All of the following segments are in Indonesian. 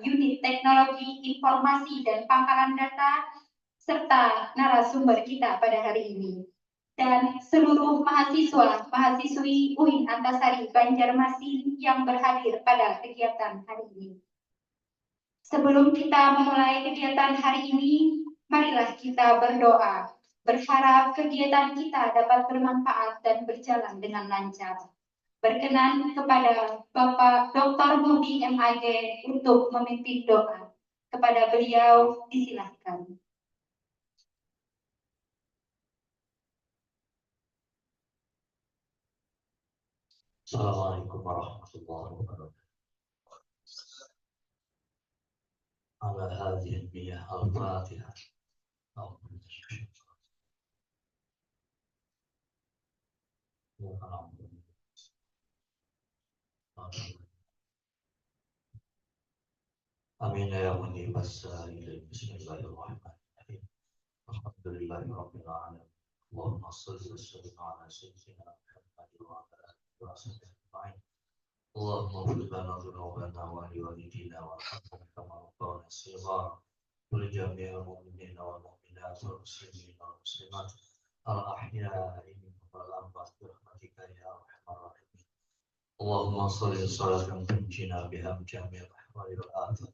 Unit Teknologi Informasi dan Pangkalan Data, serta narasumber kita pada hari ini. Dan seluruh mahasiswa-mahasiswi UIN Antasari Banjarmasin yang berhadir pada kegiatan hari ini. Sebelum kita memulai kegiatan hari ini, marilah kita berdoa, berharap kegiatan kita dapat bermanfaat dan berjalan dengan lancar. Berkenan kepada Bapak Dr. Mudi MAG untuk memimpin doa. Kepada beliau disilahkan. Assalamualaikum warahmatullahi wabarakatuh. على هذه المياه الفاتحة Amin ya mujib as-sa'ilin. Bismillahirrahmanirrahim. Alhamdulillahi rabbil alamin. Allahumma shalli wa sallim ala sayyidina Muhammad wa ala alihi wa sahbihi ajma'in. Allahumma ighfir lana dhunubana wa liwalidina warhamna kama rabbayana shighara. ولجميع المؤمنين والمؤمنات والمسلمين والمسلمات الأحياء منهم والأموات برحمتك يا أرحم الراحمين. اللهم صل صلاة تنجينا بها من جميع الأحوال والآفات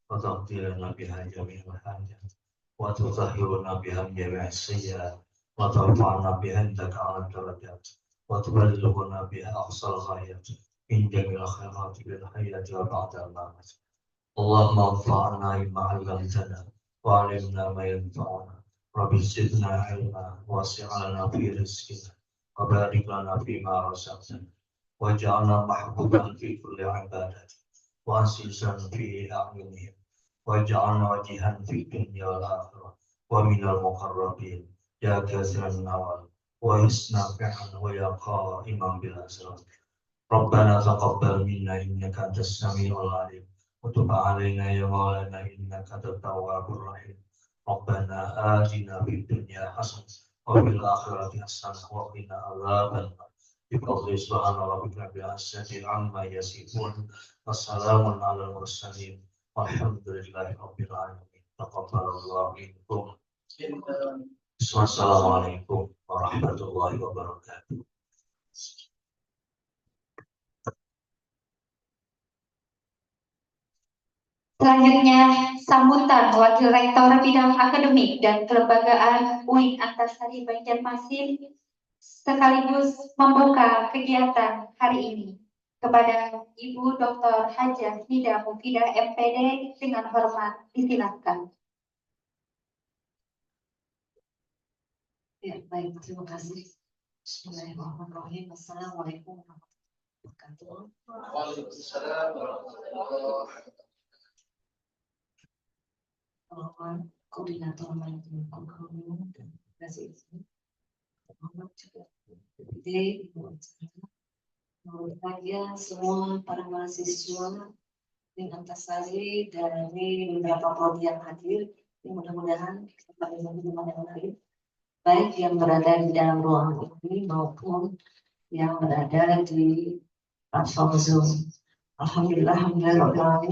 وتقضي لنا بها جميع الحاجات وتطهرنا بها من جميع السيئات وترفعنا بها عندك على الدرجات وتبلغنا بها أقصى الغايات من جميع الخيرات في الحياة وبعد الممات. اللهم انفعنا بما علمتنا وعلمنا ما ينفعنا رب زدنا علما واسع لنا في رزقنا وبارك لنا فيما رزقتنا واجعلنا محبوبا في كل عبادة وعزيزا في أعينهم واجعلنا وجيها في الدنيا والآخرة ومن المقربين يا كثير النوال وحسن نافعا ويا قائما بالأسرار. ربنا تقبل منا إنك أنت السميع العليم وتب علينا يا مولانا إنك أنت التواب الرحيم. ربنا آتنا في الدنيا حسنة وفي الآخرة حسنة وقنا عذاب النار. بفضل سبحان ربك رب العزة عما يصفون وسلام على المرسلين والحمد لله رب العالمين. تقبل الله منكم. السلام عليكم ورحمة الله وبركاته. Selanjutnya, sambutan Wakil Rektor Bidang Akademik dan Kelembagaan UIN Antasari Banjarmasin sekaligus membuka kegiatan hari ini kepada Ibu Dr. Hajah Nida Mufidah MPD dengan hormat disilakan. Ya, baik, terima kasih. Bismillahirrahmanirrahim. Assalamualaikum warahmatullahi wabarakatuh. Waalaikumsalam warahmatullahi wabarakatuh. Koordinator manajemen kurikulum dan kasih izin, Muhammad juga Ibu menurut saya semua para mahasiswa di Antasari dari beberapa prodi yang hadir, mudah-mudahan kita pada teman yang lain, baik yang berada di dalam ruangan ini maupun yang berada di platform Zoom. Alhamdulillah,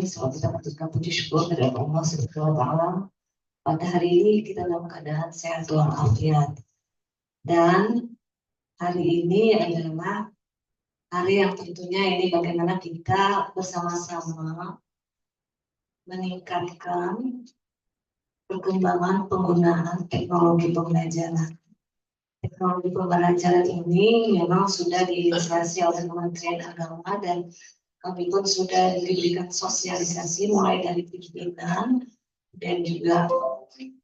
semua kita patutkan puji syukur dari Allah Subhanahu wa Ta'ala. Pada hari ini kita dalam keadaan sehat walafiat. Dan hari ini adalah hari yang tentunya ini bagaimana kita bersama-sama meningkatkan perkembangan penggunaan teknologi pembelajaran. Teknologi pembelajaran ini memang sudah diinisiasi oleh Kementerian Agama dan kami pun sudah diberikan sosialisasi mulai dari pimpinan dan juga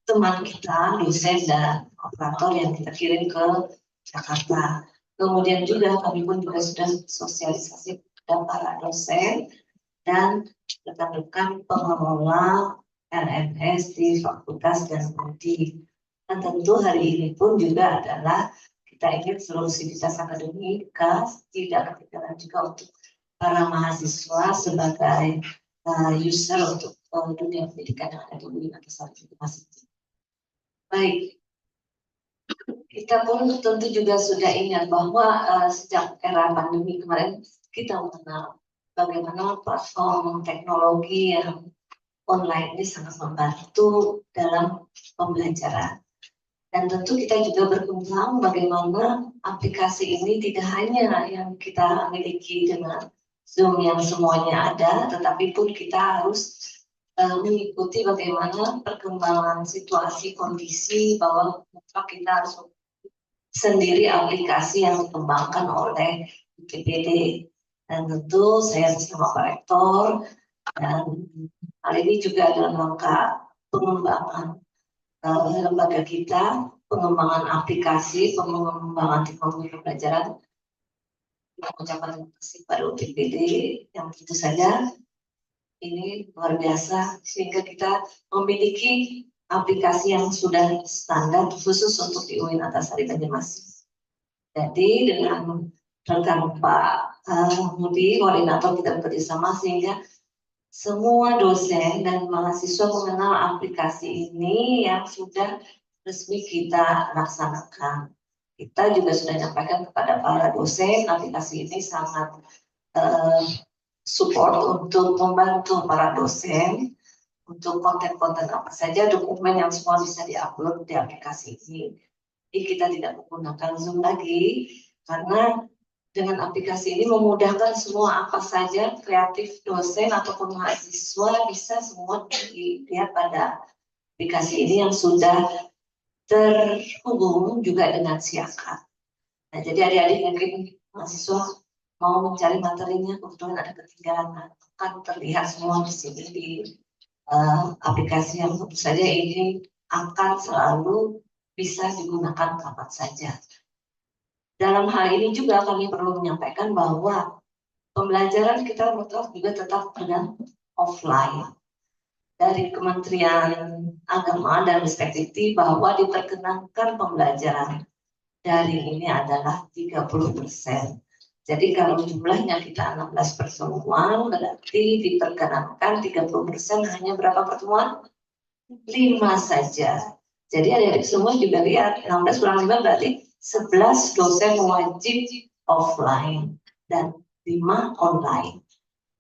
teman kita, dosen dan operator yang kita kirim ke Jakarta. Kemudian juga kami pun juga sudah sosialisasi kepada para dosen dan rekan-rekan pengelola LMS di fakultas dan prodi. Dan tentu hari ini pun juga adalah kita ingin seluruh sivitas akademik tidak ketinggalan juga untuk para mahasiswa sebagai user untuk dunia pendidikan yang ada di UIN Antasari masing-masing. Baik, kita pun tentu juga sudah ingat bahwa sejak era pandemi kemarin kita mengenal bagaimana platform teknologi yang online ini sangat membantu dalam pembelajaran. Dan tentu kita juga berkembang bagaimana aplikasi ini tidak hanya yang kita miliki dengan Zoom yang semuanya ada, tetapi pun kita harus mengikuti bagaimana perkembangan situasi kondisi bahwa kita harus sendiri aplikasi yang dikembangkan oleh UPPD. Dan tentu saya bersama Pak Rektor dan hal ini juga dalam rangka pengembangan lembaga kita, pengembangan aplikasi, pengembangan teknologi pembelajaran. Mengucapkan terima kasih pada UPPD yang tentu saja ini luar biasa sehingga kita memiliki aplikasi yang sudah standar khusus untuk di UIN Antasari Banjarmasin. Jadi dengan rekan Pak Budi, koordinator kita bekerjasama sehingga semua dosen dan mahasiswa mengenal aplikasi ini yang sudah resmi kita laksanakan. Kita juga sudah menyampaikan kepada para dosen, aplikasi ini sangat support untuk membantu para dosen untuk konten-konten apa saja, dokumen yang semua bisa diupload di aplikasi ini. Jadi kita tidak menggunakan Zoom lagi karena dengan aplikasi ini memudahkan semua apa saja kreatif dosen ataupun mahasiswa bisa semua dilihat pada aplikasi ini yang sudah terhubung juga dengan Siakat. Nah, jadi adik-adik mungkin mahasiswa mau mencari materinya, kebetulan ada ketinggalan, akan terlihat semua di sini di aplikasi yang tentu saja ini akan selalu bisa digunakan kapan saja. Dalam hal ini juga kami perlu menyampaikan bahwa pembelajaran kita juga tetap dengan offline. Dari Kementerian Agama dan Ristekdikti bahwa diperkenankan pembelajaran daring ini adalah 30%. Jadi kalau jumlahnya kita 16 pertemuan, berarti diperkenankan 30% hanya berapa pertemuan? 5 saja. Jadi adik-adik semua juga lihat, 16 kurang 5 berarti 11 dosen wajib offline dan 5 online.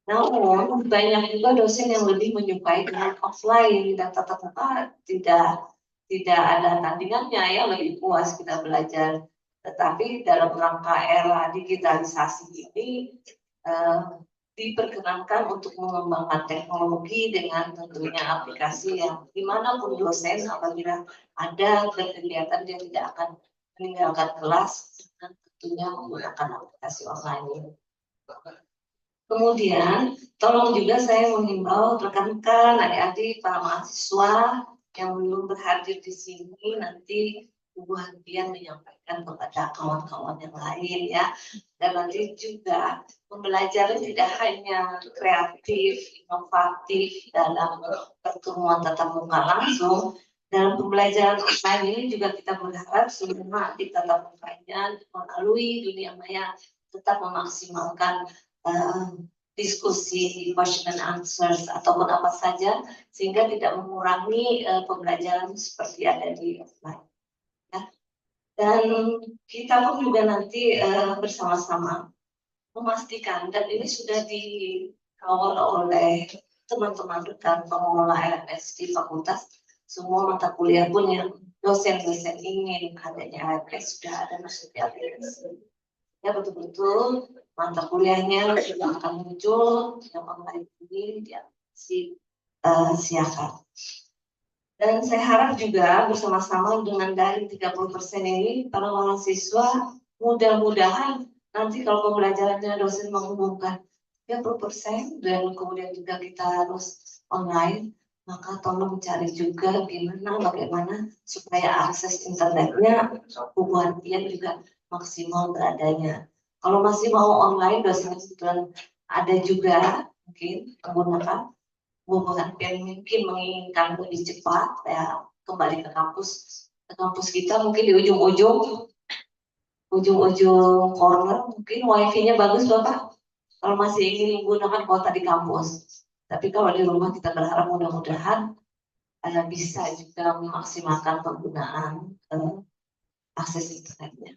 Namun banyak juga dosen yang lebih menyukai dengan offline dan tatap muka tidak ada tandingannya ya, lebih puas kita belajar. Tetapi dalam rangka era digitalisasi ini diperkenankan untuk mengembangkan teknologi dengan tentunya aplikasi yang dimanapun dosen apabila ada kegiatan dia tidak akan meninggalkan kelas dengan tentunya menggunakan aplikasi online ini. Kemudian tolong juga saya menghimbau rekan-rekan adik-adik para mahasiswa yang belum berhadir di sini nanti Ibu Hantian menyampaikan kepada kawan-kawan yang lain ya. Dan nanti juga pembelajaran tidak hanya kreatif, inovatif dalam pertemuan tatap muka langsung. Dalam pembelajaran online ini juga kita berharap semua di tatap mukanya melalui dunia maya tetap memaksimalkan diskusi, question and answers ataupun apa saja sehingga tidak mengurangi pembelajaran seperti ada di offline. Dan kita pun juga nanti bersama-sama memastikan dan ini sudah dikawal oleh teman-teman rekan pengelola LMS di fakultas. Semua mata kuliah pun yang dosen-dosen ingin adanya LMS sudah ada masuk di aplikasi. Ya betul-betul mata kuliahnya sudah akan muncul yang online ini di aplikasi Siakat. Dan saya harap juga bersama-sama dengan daring 30% ini para mahasiswa mudah-mudahan nanti kalau pembelajarannya dosen mengumumkan 30% dan kemudian juga kita harus online, maka tolong cari juga bagaimana supaya akses internetnya hubungan juga maksimal beradanya. Kalau masih mau online dosen kebetulan ada juga mungkin menggunakan hubungan yang mungkin menginginkan lebih cepat ya kembali ke kampus kita mungkin di ujung corner mungkin wifi-nya bagus Bapak kalau masih ingin menggunakan kuota di kampus. Tapi kalau di rumah kita berharap mudah-mudahan bisa juga memaksimalkan penggunaan akses internetnya.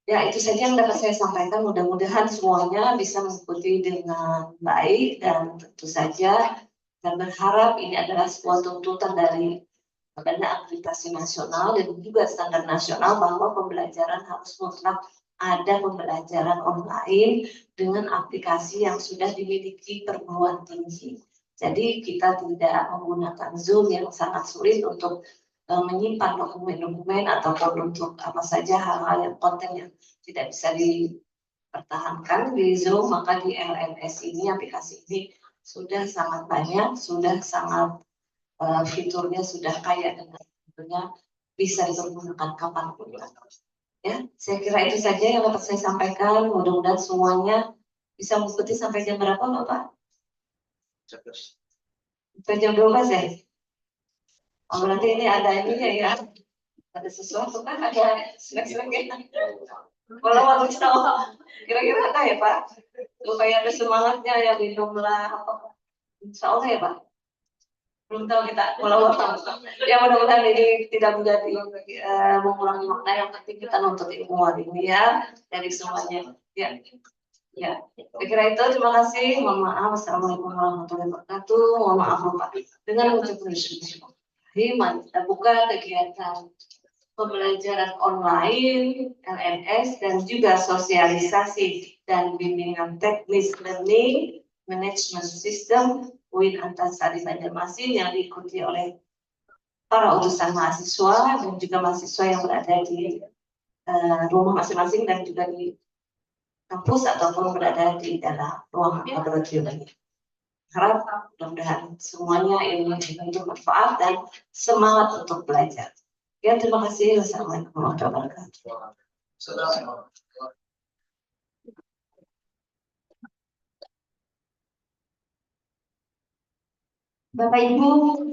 Ya itu saja yang dapat saya sampaikan. Mudah-mudahan semuanya bisa mengikuti dengan baik dan tentu saja dan berharap ini adalah sebuah tuntutan dari Badan Akreditasi Nasional dan juga standar nasional bahwa pembelajaran harus mutlak ada pembelajaran online dengan aplikasi yang sudah dimiliki perguruan tinggi. Jadi kita tidak menggunakan Zoom yang sangat sulit untuk menyimpan dokumen-dokumen ataupun untuk apa saja hal-hal yang konten yang tidak bisa dipertahankan di Zoom, maka di LMS ini, aplikasi ini sudah sangat banyak, sudah sangat fiturnya sudah kaya dan tentunya bisa dipergunakan kapanpun. Ya, saya kira itu saja yang dapat saya sampaikan. Mudah-mudahan semuanya bisa mengikuti sampai jam berapa, Bapak? Sampai jam 12 ya? Oh, berarti ini ada ininya ya? Ada sesuatu kan? Ada snack-snack ya? Kalau waktu itu, kira-kira ada ya, Pak? Supaya ada semangatnya ya, minumlah apa? Insya Allah ya, Pak? Belum tahu kita, kalau ya mudah-mudahan ini tidak menjadi mengurangi makna, yang penting kita nuntut ilmu hari ini ya dari semuanya ya. Ya, saya kira itu, terima kasih. Mohon maaf, assalamualaikum warahmatullahi wabarakatuh. Mohon maaf Bapak. Dengan mengucapkan bismillahirrahmanirrahim, kita buka kegiatan pembelajaran online LMS dan juga sosialisasi dan bimbingan teknis learning management system UIN Antasari Banjarmasin yang diikuti oleh para utusan mahasiswa dan juga mahasiswa yang berada di rumah masing-masing dan juga di kampus ataupun berada di dalam ruang laboratorium ini. Harap mudah-mudahan semuanya ini untuk manfaat dan semangat untuk belajar. Ya, terima kasih. Wassalamualaikum warahmatullahi wabarakatuh. Bapak Ibu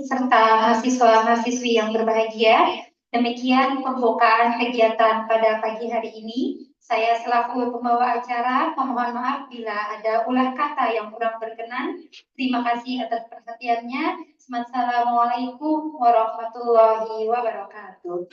serta mahasiswa-mahasiswi yang berbahagia, demikian pembukaan kegiatan pada pagi hari ini. Saya selaku pembawa acara memohon maaf bila ada ulah kata yang kurang berkenan. Terima kasih atas perhatiannya. Assalamualaikum warahmatullahi wabarakatuh.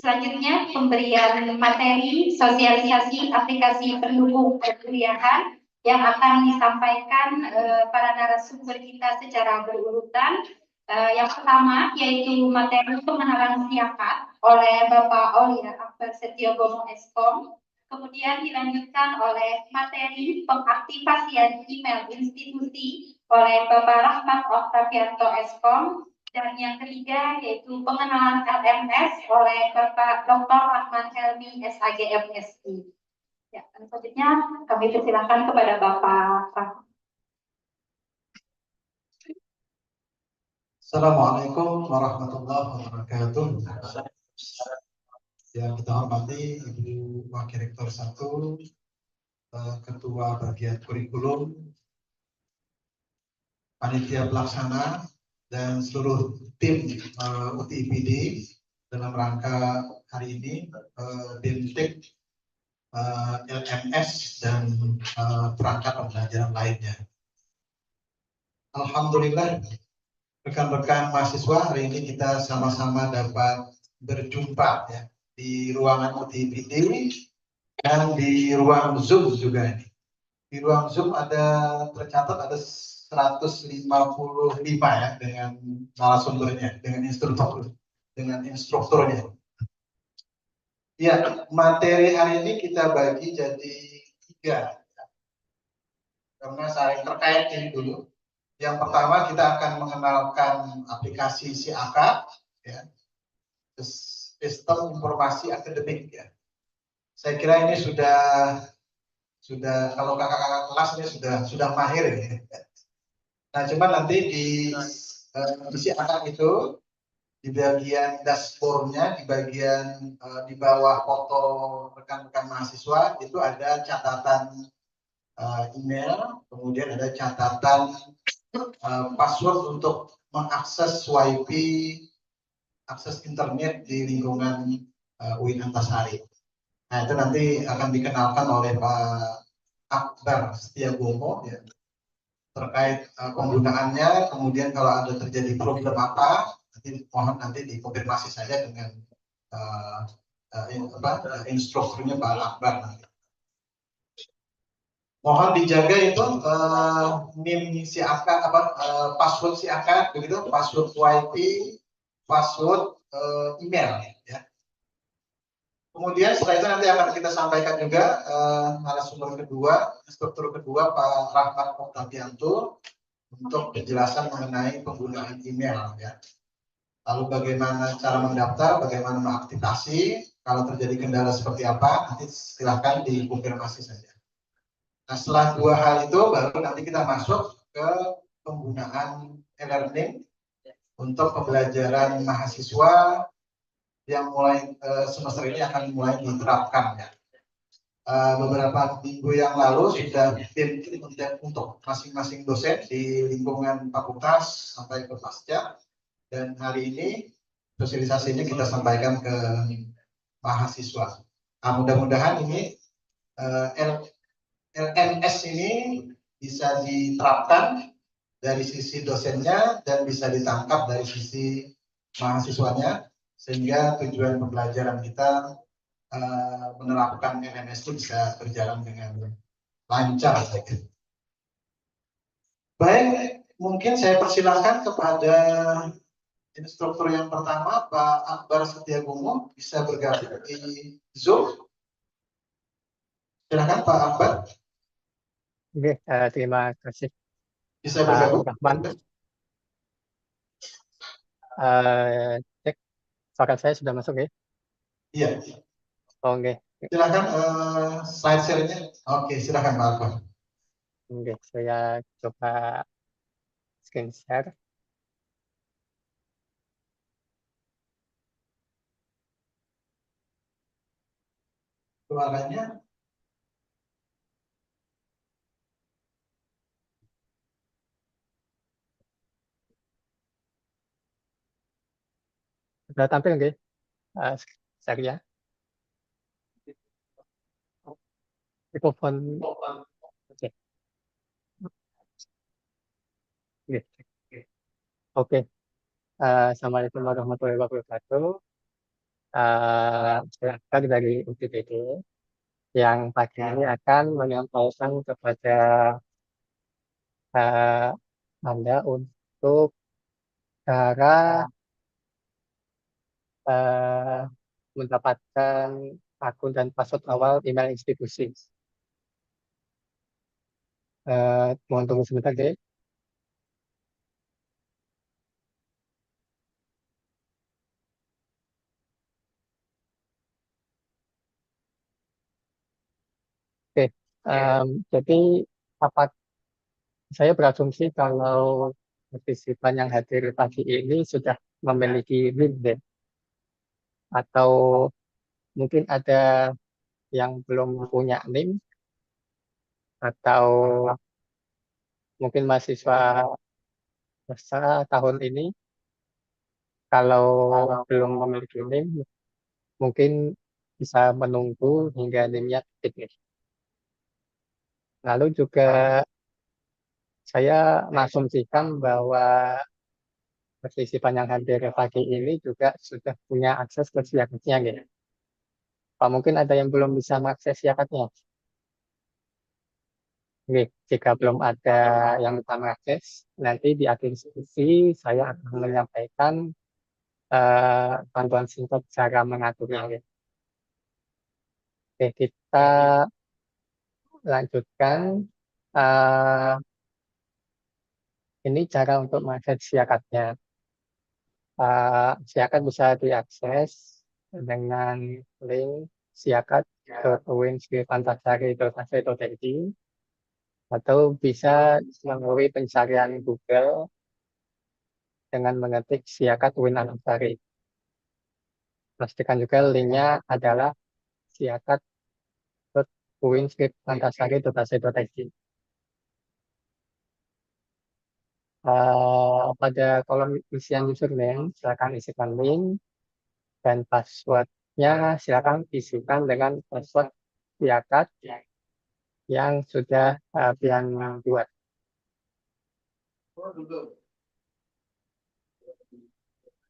Selanjutnya, pemberian materi sosialisasi aplikasi pendukung perkuliahan yang akan disampaikan para narasumber kita secara berurutan. Yang pertama yaitu materi pengenalan siakat oleh Bapak Aulia Akbar Setiogomo Eskom. Kemudian dilanjutkan oleh materi pengaktifasian email institusi oleh Bapak Rahmat Oktavianto Eskom. Dan yang ketiga yaitu pengenalan LMS oleh Bapak Dr. Rahman Helmi SAG MSI. Ya, selanjutnya kami persilakan kepada Bapak Rahman. Assalamualaikum warahmatullahi wabarakatuh. Yang kita hormati Ibu Wakil Rektor 1, Ketua Bagian Kurikulum, Panitia Pelaksana, dan seluruh tim UTIPD dalam rangka hari ini BIMTEK, LMS, dan perangkat pembelajaran lainnya. Alhamdulillah, rekan-rekan mahasiswa, hari ini kita sama-sama dapat berjumpa ya di ruangan UTIPD dan di ruang Zoom juga ini. Di ruang Zoom tercatat ada 155 ya dengan narasumbernya, dengan instrukturnya. Ya, materi hari ini kita bagi jadi 3 karena saling terkait ini dulu. Yang pertama kita akan mengenalkan aplikasi SIAKA, ya, sistem informasi akademik ya. Saya kira ini sudah kalau kakak-kakak kelas ini sudah mahir ya. Nah, cuman nanti di SIAKA itu di bagian dashboardnya, di bagian di bawah foto rekan-rekan mahasiswa itu ada catatan email, kemudian ada catatan password untuk mengakses WiFi, akses internet di lingkungan UIN Antasari. Nah, itu nanti akan dikenalkan oleh Pak Akbar Setiogomo ya, terkait penggunaannya. Kemudian kalau ada terjadi problem apa, mohon nanti dikonfirmasi saja dengan instrukturnya Pak Akbar nanti. Mohon dijaga itu NIM si akak password si akak begitu, password WiFi, password email ya. Kemudian setelah itu nanti akan kita sampaikan juga narasumber kedua, instruktur kedua Pak Rahmat Oktavianto untuk penjelasan mengenai penggunaan email ya. Lalu bagaimana cara mendaftar, bagaimana mengaktifasi, kalau terjadi kendala seperti apa, nanti silakan dikonfirmasi saja. Nah, setelah dua hal itu baru nanti kita masuk ke penggunaan e-learning untuk pembelajaran mahasiswa yang mulai semester ini akan mulai diterapkan ya. Beberapa minggu yang lalu sudah tim untuk masing-masing dosen di lingkungan fakultas sampai ke pasca, dan hari ini sosialisasinya kita sampaikan ke mahasiswa. Nah, mudah-mudahan ini LMS ini bisa diterapkan dari sisi dosennya dan bisa ditangkap dari sisi mahasiswanya, sehingga tujuan pembelajaran kita menerapkan LMS itu bisa berjalan dengan lancar. Baik, mungkin saya persilahkan kepada instruktur yang pertama, Pak Akbar Setiagomo, bisa bergabung di Zoom. Silakan Pak Akbar. Oke, terima kasih Bisa Pak bergabung. Rahman. Cek, suara saya sudah masuk ya? Iya. Oke, Silakan slide share-nya. Oke, silakan Pak Akbar. oke, saya coba screen share. Suaranya Sudah tampil nggak? Share-nya. Mikrofon. Oke. Oke. Oke. Assalamualaikum warahmatullahi wabarakatuh. Saya Akbar dari UPBD yang pagi ini akan menyampaikan kepada Anda untuk cara mendapatkan akun dan password awal email institusi. Mohon tunggu sebentar deh. Oke, jadi apa saya berasumsi kalau partisipan yang hadir pagi ini sudah memiliki link deh. Atau mungkin ada yang belum punya link, atau mungkin mahasiswa besar tahun ini kalau belum memiliki link mungkin bisa menunggu hingga linknya aktif. Lalu juga saya mengasumsikan bahwa partisipan yang hadir pagi ini juga sudah punya akses ke siakatnya gitu. Pak, mungkin ada yang belum bisa mengakses siakatnya. Oke, jika belum ada yang bisa mengakses, nanti di akhir diskusi saya akan menyampaikan panduan singkat cara mengaturnya. Gitu. Oke, kita lanjutkan. Ini cara untuk mengakses siakatnya. Siakat bisa diakses dengan link siakat.uin.antasari.ac.id atau bisa melalui pencarian Google dengan mengetik siakat UIN Antasari. Pastikan juga linknya adalah siakat.uin.antasari.ac.id. Pada kolom isian username, silakan isikan link dan passwordnya silakan isikan dengan password siakat yang sudah pian buat.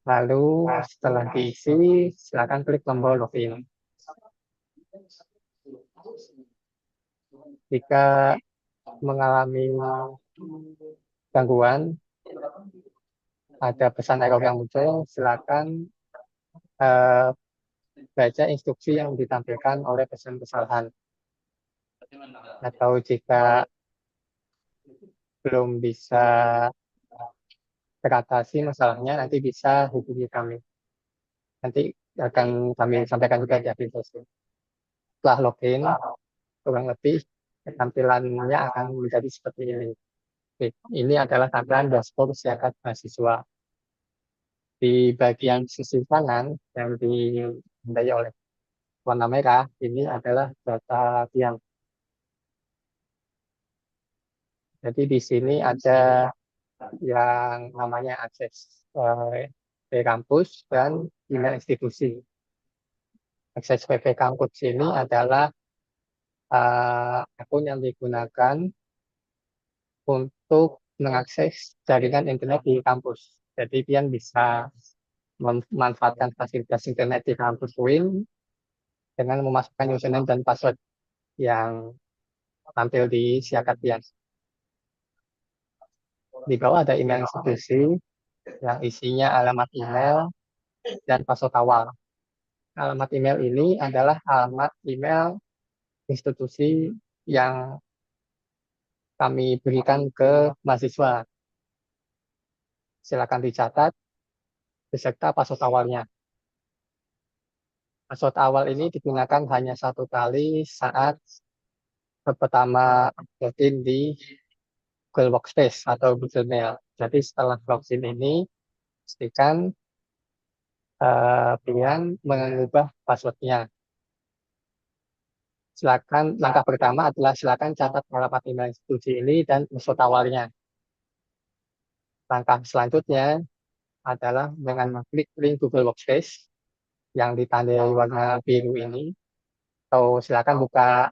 Lalu setelah diisi, silakan klik tombol login. Jika mengalami gangguan, ada pesan error yang muncul, silakan eh, baca instruksi yang ditampilkan oleh pesan kesalahan. Atau jika belum bisa teratasi masalahnya, nanti bisa hubungi kami. Nanti akan kami sampaikan juga di aplikasi. Setelah login, kurang lebih tampilannya akan menjadi seperti ini. Oke, ini adalah tampilan dashboard siakat mahasiswa. Di bagian sisi kanan yang ditandai oleh warna merah, ini adalah data yang. Jadi di sini ada yang namanya akses PP kampus dan email institusi. Akses PP kampus ini adalah akun yang digunakan untuk mengakses jaringan internet di kampus. Jadi pian bisa memanfaatkan fasilitas internet di kampus UIN dengan memasukkan username dan password yang tampil di siakat pian. Di bawah ada email institusi yang isinya alamat email dan password awal. Alamat email ini adalah alamat email institusi yang kami berikan ke mahasiswa. Silakan dicatat beserta password awalnya. Password awal ini digunakan hanya satu kali saat pertama login di Google Workspace atau Google Mail. Jadi setelah login ini, pastikan pian mengubah passwordnya. Silakan langkah pertama adalah silakan catat alamat email institusi ini dan password awalnya. Langkah selanjutnya adalah dengan mengklik link Google Workspace yang ditandai warna biru ini, atau silakan buka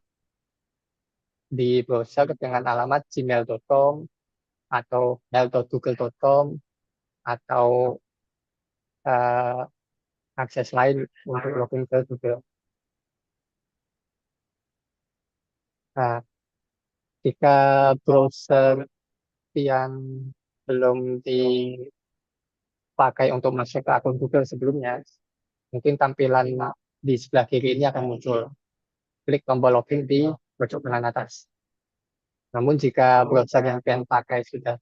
di browser dengan alamat gmail.com atau mail.google.com atau akses lain untuk login ke Google. Nah, jika browser yang belum dipakai untuk masuk ke akun Google sebelumnya, mungkin tampilan di sebelah kiri ini akan muncul. Klik tombol login di pojok kanan atas. Namun jika browser yang kalian pakai sudah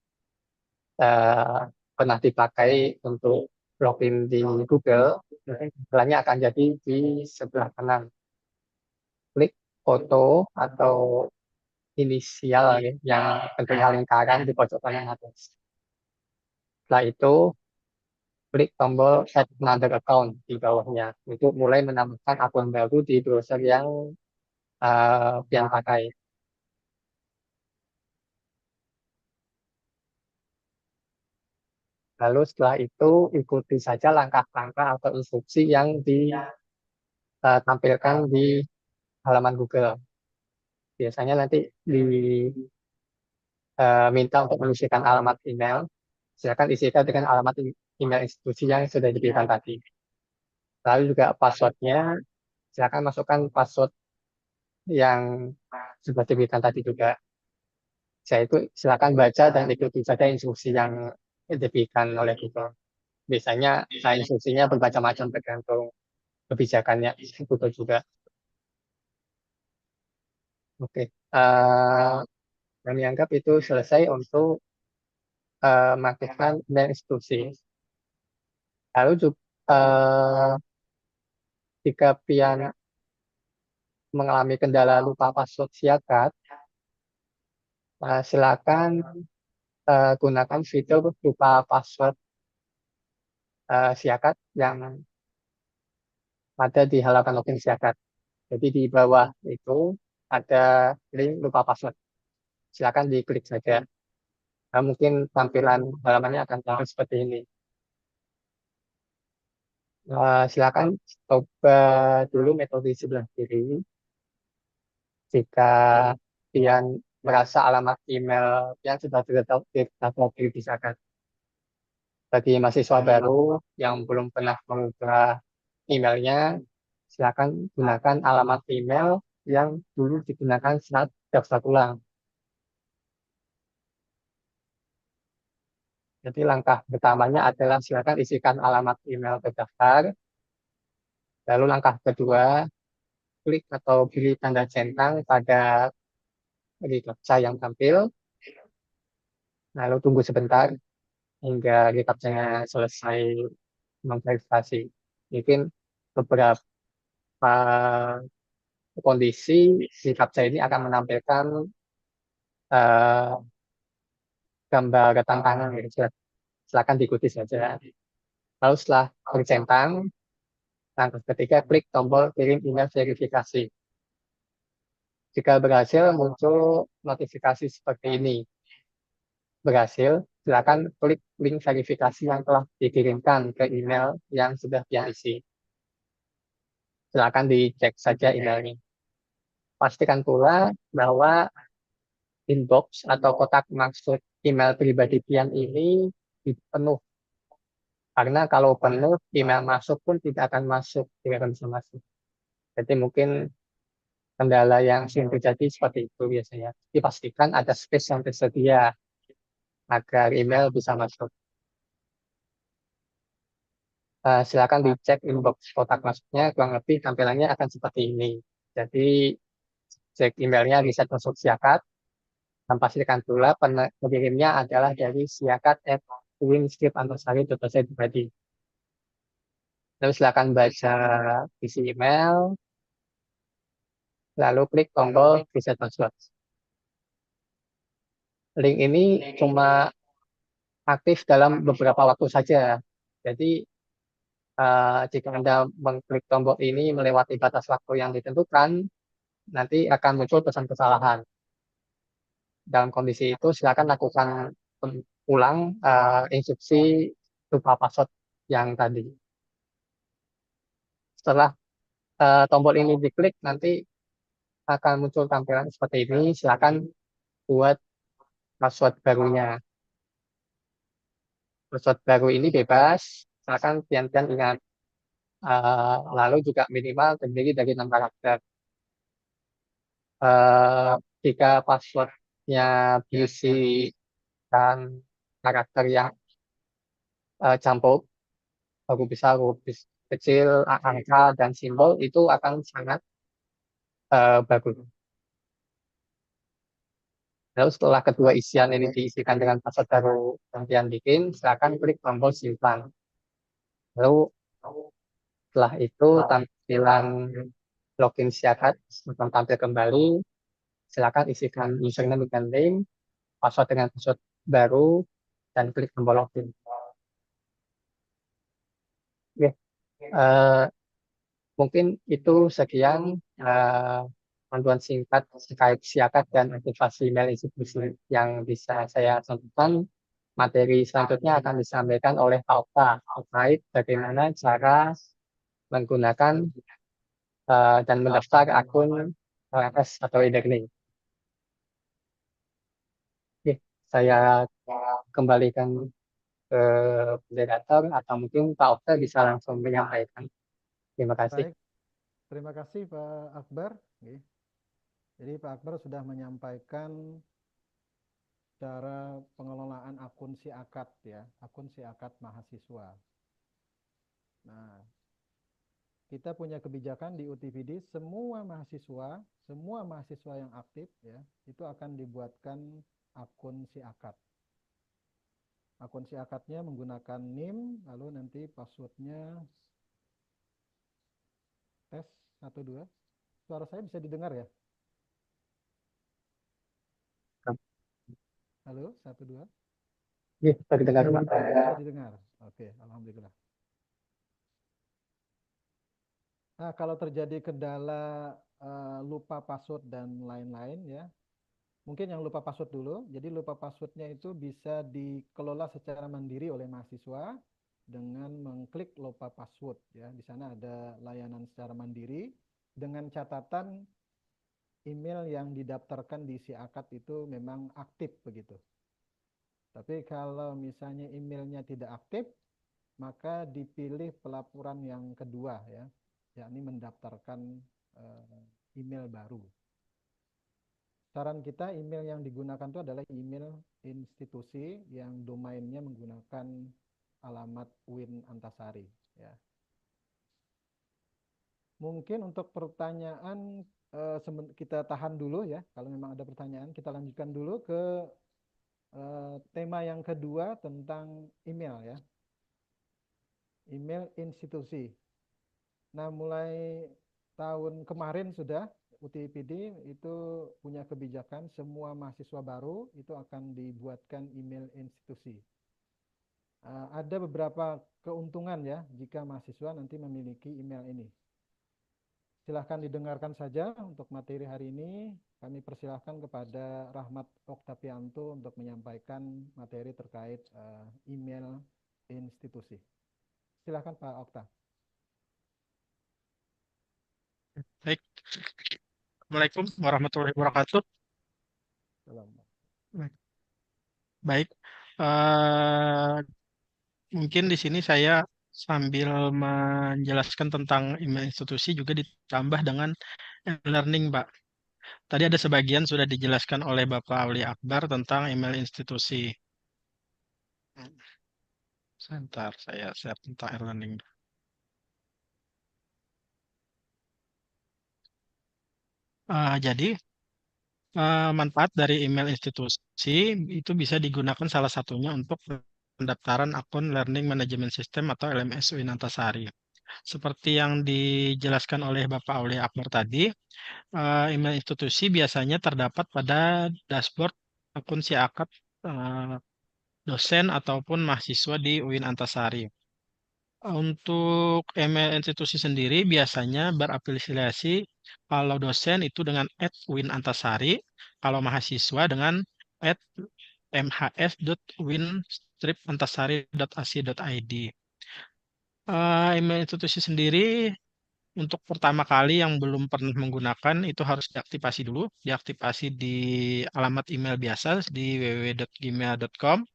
pernah dipakai untuk login di Google, tampilannya akan jadi di sebelah kanan. Klik foto atau inisial yang bentuknya lingkaran di pojok kanan atas. Setelah itu, klik tombol Add Another Account di bawahnya untuk mulai menambahkan akun baru di browser yang pian pakai. Lalu setelah itu ikuti saja langkah-langkah atau instruksi yang ditampilkan di halaman Google. Biasanya nanti diminta untuk mengisikan alamat email. Silakan isikan dengan alamat email institusi yang sudah diberikan tadi. Lalu juga passwordnya, silakan masukkan password yang sudah diberikan tadi juga. Saya itu silakan baca dan ikuti saja instruksi yang diberikan oleh Google. Biasanya instruksinya bermacam-macam tergantung kebijakannya Google juga. Oke, kami anggap itu selesai untuk mengaktifkan email institusi. Lalu juga jika pian mengalami kendala lupa password siakat, silakan gunakan fitur lupa password siakat yang ada di halaman login siakat. Jadi di bawah itu ada link lupa password. Silakan diklik saja. Nah, mungkin tampilan halamannya akan tampak seperti ini. Silakan coba dulu metode sebelah kiri. Jika pian merasa alamat email yang sudah terdaftar di siakat. Bagi mahasiswa baru yang belum pernah mengubah emailnya, silakan gunakan alamat email yang dulu digunakan saat daftar ulang. Jadi langkah pertamanya adalah silakan isikan alamat email terdaftar. Lalu langkah kedua, klik atau pilih tanda centang pada recaptcha yang tampil. Lalu tunggu sebentar hingga recaptcha-nya selesai memverifikasi. Mungkin beberapa kondisi recaptcha ini akan menampilkan eh, gambar tantangan. Silakan diikuti saja. Lalu setelah tercentang, langkah ketiga klik tombol kirim email verifikasi. Jika berhasil muncul notifikasi seperti ini. Berhasil, silakan klik link verifikasi yang telah dikirimkan ke email yang sudah dia isi. Silakan dicek saja emailnya. Pastikan pula bahwa inbox atau kotak maksud email pribadi pian ini penuh. Karena kalau penuh, email masuk pun tidak akan masuk, tidak akan bisa masuk. Jadi mungkin kendala yang sering terjadi seperti itu biasanya. Dipastikan ada space yang tersedia agar email bisa masuk. Silakan dicek inbox kotak masuknya, kurang lebih tampilannya akan seperti ini. Jadi cek emailnya riset masuk siakat, dan pastikan pula pengirimnya adalah dari siakat@uin_antasari.co.id. Lalu silakan baca isi email, lalu klik tombol reset password. Link ini cuma aktif dalam beberapa waktu saja. Jadi jika Anda mengklik tombol ini melewati batas waktu yang ditentukan, nanti akan muncul pesan kesalahan. Dalam kondisi itu, silakan lakukan ulang instruksi lupa password yang tadi. Setelah tombol ini diklik, nanti akan muncul tampilan seperti ini. Silakan buat password barunya. Password baru ini bebas, silakan pian-pian ingat. Lalu juga minimal terdiri dari 6 karakter. Jika passwordnya berisi dan karakter yang campur, huruf besar, huruf kecil, angka, dan simbol, itu akan sangat bagus. Lalu setelah kedua isian ini diisikan dengan password baru yang kalian bikin, silakan klik tombol simpan. Lalu setelah itu tampilan login siakat akan tampil kembali. Silakan isikan username dengan link, password dengan password baru, dan klik tombol login. Oke, mungkin itu sekian panduan singkat terkait siakat dan aktivasi email institusi yang bisa saya sampaikan. Materi selanjutnya akan disampaikan oleh Pak Okta terkait bagaimana cara menggunakan dan mendaftar akun LMS atau e-learning. Oke, saya kembalikan ke moderator atau mungkin Pak Okta bisa langsung menyampaikan. Terima kasih. Baik, terima kasih Pak Akbar. Jadi Pak Akbar sudah menyampaikan cara pengelolaan akun siakat ya, akun siakat mahasiswa. Nah, kita punya kebijakan di UTPD semua mahasiswa yang aktif ya, itu akan dibuatkan akun siakat. Akun siakatnya menggunakan NIM, lalu nanti passwordnya tes 12. Suara saya bisa didengar ya? Halo, 12. Iya, bisa didengar, Pak. Bisa didengar. Oke, alhamdulillah. Nah, kalau terjadi kendala lupa password dan lain-lain ya, mungkin yang lupa password dulu. Jadi lupa passwordnya itu bisa dikelola secara mandiri oleh mahasiswa dengan mengklik lupa password ya. Di sana ada layanan secara mandiri dengan catatan email yang didaftarkan di siakat itu memang aktif begitu. Tapi kalau misalnya emailnya tidak aktif, maka dipilih pelaporan yang kedua ya, yakni mendaftarkan email baru. saran kita email yang digunakan itu adalah email institusi yang domainnya menggunakan alamat Win Antasari. Ya. Mungkin untuk pertanyaan kita tahan dulu ya. Kalau memang ada pertanyaan, kita lanjutkan dulu ke tema yang kedua tentang email ya. Email institusi. Nah, mulai tahun kemarin sudah UTIPD itu punya kebijakan semua mahasiswa baru itu akan dibuatkan email institusi. Ada beberapa keuntungan ya jika mahasiswa nanti memiliki email ini. Silahkan didengarkan saja untuk materi hari ini. Kami persilahkan kepada Rahmat Oktavianto untuk menyampaikan materi terkait email institusi. Silahkan Pak Okta. Baik. Assalamualaikum warahmatullahi wabarakatuh. Salam. Baik. Eh, mungkin di sini saya sambil menjelaskan tentang email institusi juga ditambah dengan e-learning, Pak. Tadi ada sebagian sudah dijelaskan oleh Bapak Auli Akbar tentang email institusi. Sebentar, saya share tentang e-learning. Jadi, manfaat dari email institusi itu bisa digunakan salah satunya untuk pendaftaran akun Learning Management System atau LMS UIN Antasari. Seperti yang dijelaskan oleh Bapak Auli Akbar tadi, email institusi biasanya terdapat pada dashboard akun siakat dosen ataupun mahasiswa di UIN Antasari. Untuk email institusi sendiri biasanya berafiliasi kalau dosen itu dengan @winantasari, kalau mahasiswa dengan @mhs.win-antasari.ac.id. Email institusi sendiri untuk pertama kali yang belum pernah menggunakan itu harus diaktifasi dulu, diaktifasi di alamat email biasa di www.gmail.com.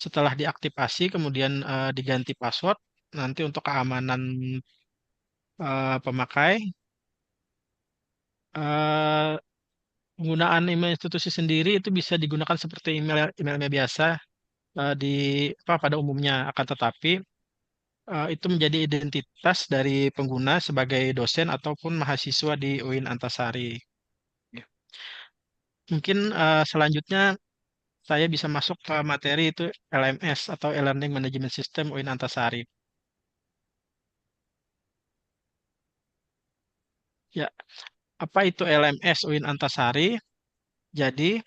Setelah diaktifasi kemudian diganti password, nanti untuk keamanan pemakai, penggunaan email institusi sendiri itu bisa digunakan seperti email biasa di pada umumnya, akan tetapi itu menjadi identitas dari pengguna sebagai dosen ataupun mahasiswa di UIN Antasari. Mungkin selanjutnya saya bisa masuk ke materi itu LMS atau e-learning management system UIN Antasari. Ya, apa itu LMS UIN Antasari? Jadi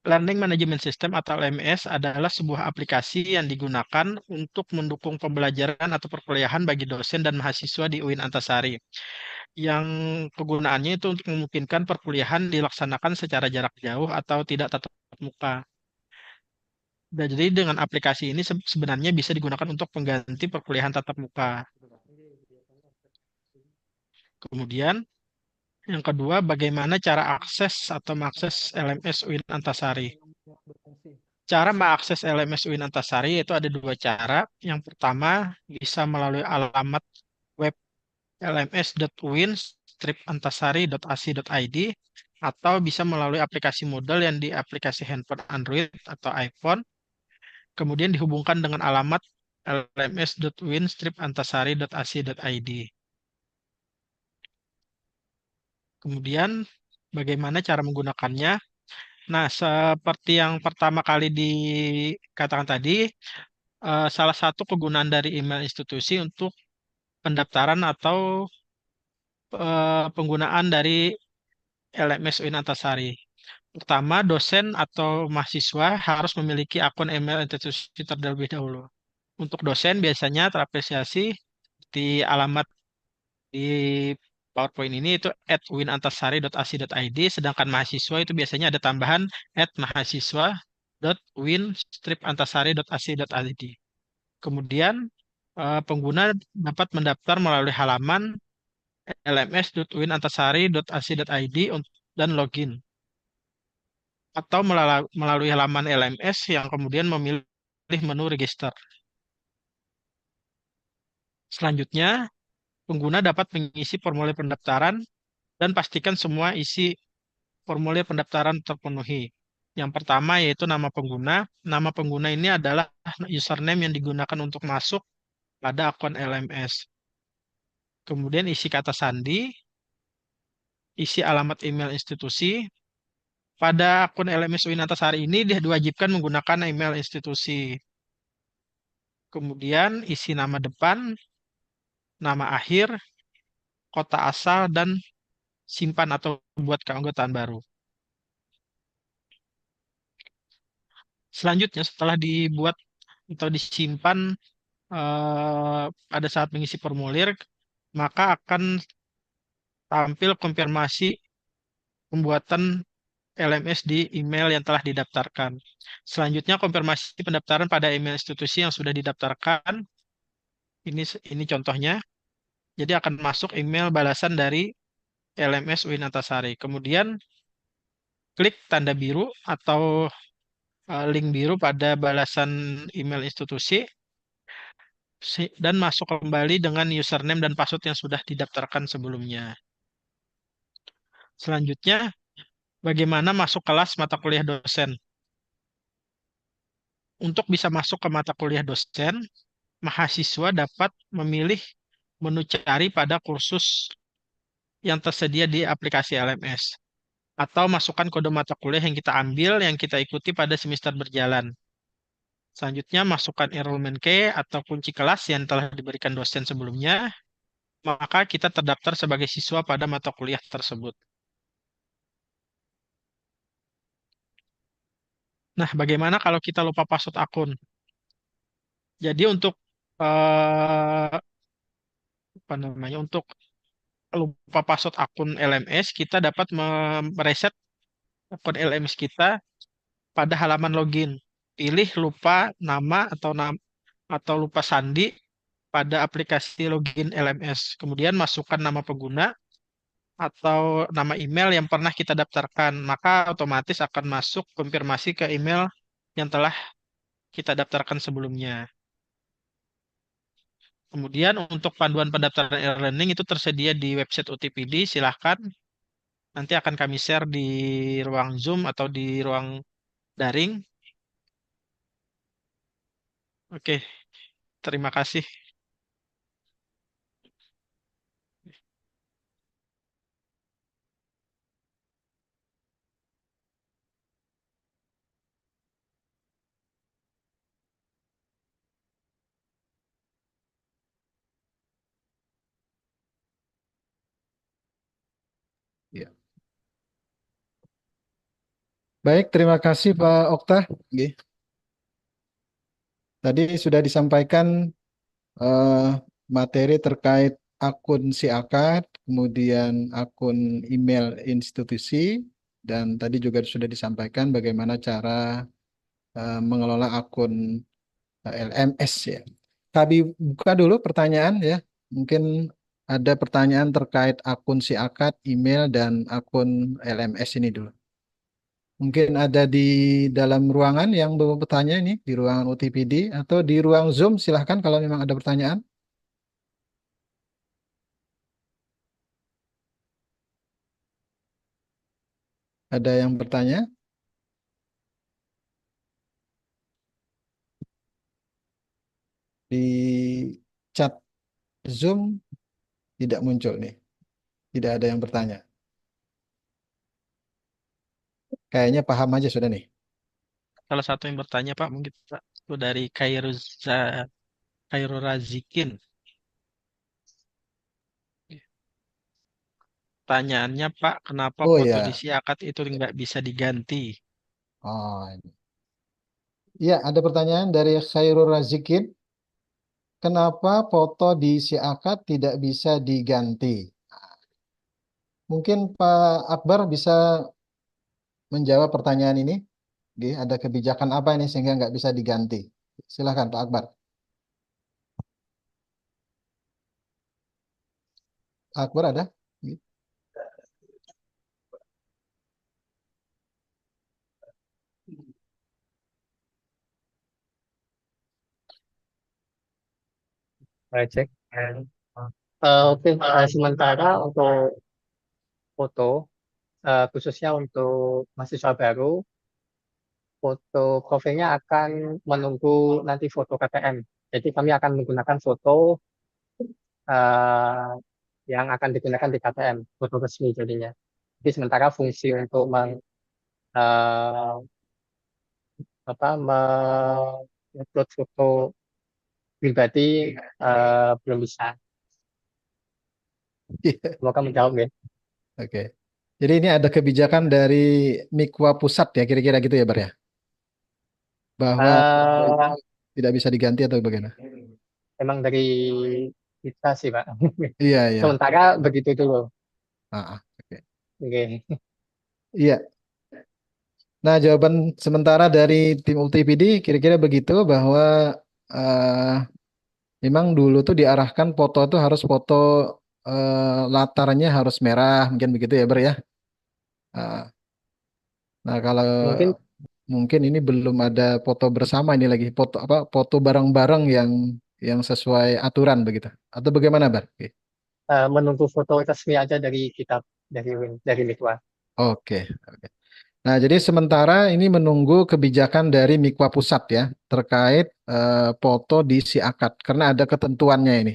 Learning Management System atau LMS adalah sebuah aplikasi yang digunakan untuk mendukung pembelajaran atau perkuliahan bagi dosen dan mahasiswa di UIN Antasari. Yang kegunaannya itu untuk memungkinkan perkuliahan dilaksanakan secara jarak jauh atau tidak tatap muka. Dan jadi dengan aplikasi ini sebenarnya bisa digunakan untuk pengganti perkuliahan tatap muka. Kemudian yang kedua, bagaimana cara akses atau mengakses LMS UIN Antasari. Cara mengakses LMS UIN Antasari itu ada dua cara. Yang pertama bisa melalui alamat web lms.uin-antasari.ac.id atau bisa melalui aplikasi Moodle yang di aplikasi handphone Android atau iPhone. Kemudian dihubungkan dengan alamat lms.uin-antasari.ac.id. Kemudian bagaimana cara menggunakannya? Nah, seperti yang pertama kali dikatakan tadi, salah satu kegunaan dari email institusi untuk pendaftaran atau penggunaan dari LMS UIN Antasari. Pertama, dosen atau mahasiswa harus memiliki akun email institusi terlebih dahulu. Untuk dosen biasanya terapresiasi di alamat di PowerPoint ini itu @winantasari.ac.id, sedangkan mahasiswa itu biasanya ada tambahan @mahasiswa.win-antasari.ac.id. Kemudian pengguna dapat mendaftar melalui halaman lms.winantasari.ac.id dan login, atau melalui halaman LMS yang kemudian memilih menu register. Selanjutnya, pengguna dapat mengisi formulir pendaftaran dan pastikan semua isi formulir pendaftaran terpenuhi. Yang pertama yaitu nama pengguna. Nama pengguna ini adalah username yang digunakan untuk masuk pada akun LMS. Kemudian isi kata sandi, isi alamat email institusi. Pada akun LMS UIN Antasari ini dia diwajibkan menggunakan email institusi. Kemudian isi nama depan, nama akhir, kota asal, dan simpan atau buat keanggotaan baru. Selanjutnya setelah dibuat atau disimpan pada saat mengisi formulir, maka akan tampil konfirmasi pembuatan LMS di email yang telah didaftarkan. Selanjutnya konfirmasi pendaftaran pada email institusi yang sudah didaftarkan. Ini contohnya. Jadi akan masuk email balasan dari LMS UIN Antasari. Kemudian klik tanda biru atau link biru pada balasan email institusi dan masuk kembali dengan username dan password yang sudah didaftarkan sebelumnya. Selanjutnya, bagaimana masuk kelas mata kuliah dosen? Untuk bisa masuk ke mata kuliah dosen, mahasiswa dapat memilih menu cari pada kursus yang tersedia di aplikasi LMS. Atau masukkan kode mata kuliah yang kita ambil, yang kita ikuti pada semester berjalan. Selanjutnya, masukkan enrollment key atau kunci kelas yang telah diberikan dosen sebelumnya, maka kita terdaftar sebagai siswa pada mata kuliah tersebut. Nah, bagaimana kalau kita lupa password akun? Jadi untuk apa namanya? Untuk lupa password akun LMS, kita dapat mereset akun LMS kita pada halaman login. Pilih lupa nama atau lupa sandi pada aplikasi login LMS. Kemudian masukkan nama pengguna atau nama email yang pernah kita daftarkan, maka otomatis akan masuk konfirmasi ke email yang telah kita daftarkan sebelumnya. Kemudian untuk panduan pendaftaran e-learning itu tersedia di website UTPD, silahkan. Nanti akan kami share di ruang Zoom atau di ruang daring. Oke, terima kasih. Ya. Baik, terima kasih Pak Okta. Nggih. Tadi sudah disampaikan eh, materi terkait akun si akad, kemudian akun email institusi, dan tadi juga sudah disampaikan bagaimana cara mengelola akun LMS ya. Kami buka dulu pertanyaan ya. Mungkin ada pertanyaan terkait akun si akad, email, dan akun LMS ini dulu. Mungkin ada di dalam ruangan yang mau bertanya ini, di ruangan UTPD, atau di ruang Zoom, silahkan kalau memang ada pertanyaan. Ada yang bertanya? Di chat Zoom tidak muncul nih. Tidak ada yang bertanya. Kayaknya paham aja sudah nih. Salah satu yang bertanya, Pak, mungkin Pak, itu dari Khairul Razikin. Pertanyaannya, Pak, kenapa Oh foto di ya. si akad itu nggak bisa diganti? Oh, ini. Ya, ada pertanyaan dari Khairul Razikin. Kenapa foto di si akad tidak bisa diganti? Mungkin Pak Akbar bisa menjawab pertanyaan ini. Oke, ada kebijakan apa ini sehingga nggak bisa diganti? Silahkan Pak Akbar. Pak Akbar ada? Saya cek. Oke, sementara untuk foto, khususnya untuk mahasiswa baru, foto profilnya akan menunggu nanti foto KTM. Jadi kami akan menggunakan foto eh, yang akan digunakan di KTM, foto resmi jadinya. Jadi sementara fungsi untuk eh, upload foto pribadi belum bisa. Iya, Semoga menjawab ya. oke. Jadi ini ada kebijakan dari Mikwa pusat ya, kira-kira gitu ya, Bar ya? Bahwa foto itu Eh, tidak bisa diganti atau bagaimana? Emang dari kita sih, Pak. Iya, iya. Sementara begitu dulu. Oke. Oke. Iya. Nah, jawaban sementara dari tim UTPD kira-kira begitu bahwa eh, memang dulu tuh diarahkan foto itu harus foto latarnya harus merah, mungkin begitu ya, Bar ya? Ah, nah, kalau Mungkin mungkin ini belum ada foto bersama ini lagi, foto apa? Foto bareng-bareng yang sesuai aturan begitu. Atau bagaimana, Bar? Oke. menunggu foto resmi aja dari kita, dari Mikwa. Oke. Oke. Nah, jadi sementara ini menunggu kebijakan dari Mikwa Pusat ya terkait foto di si akad karena ada ketentuannya ini.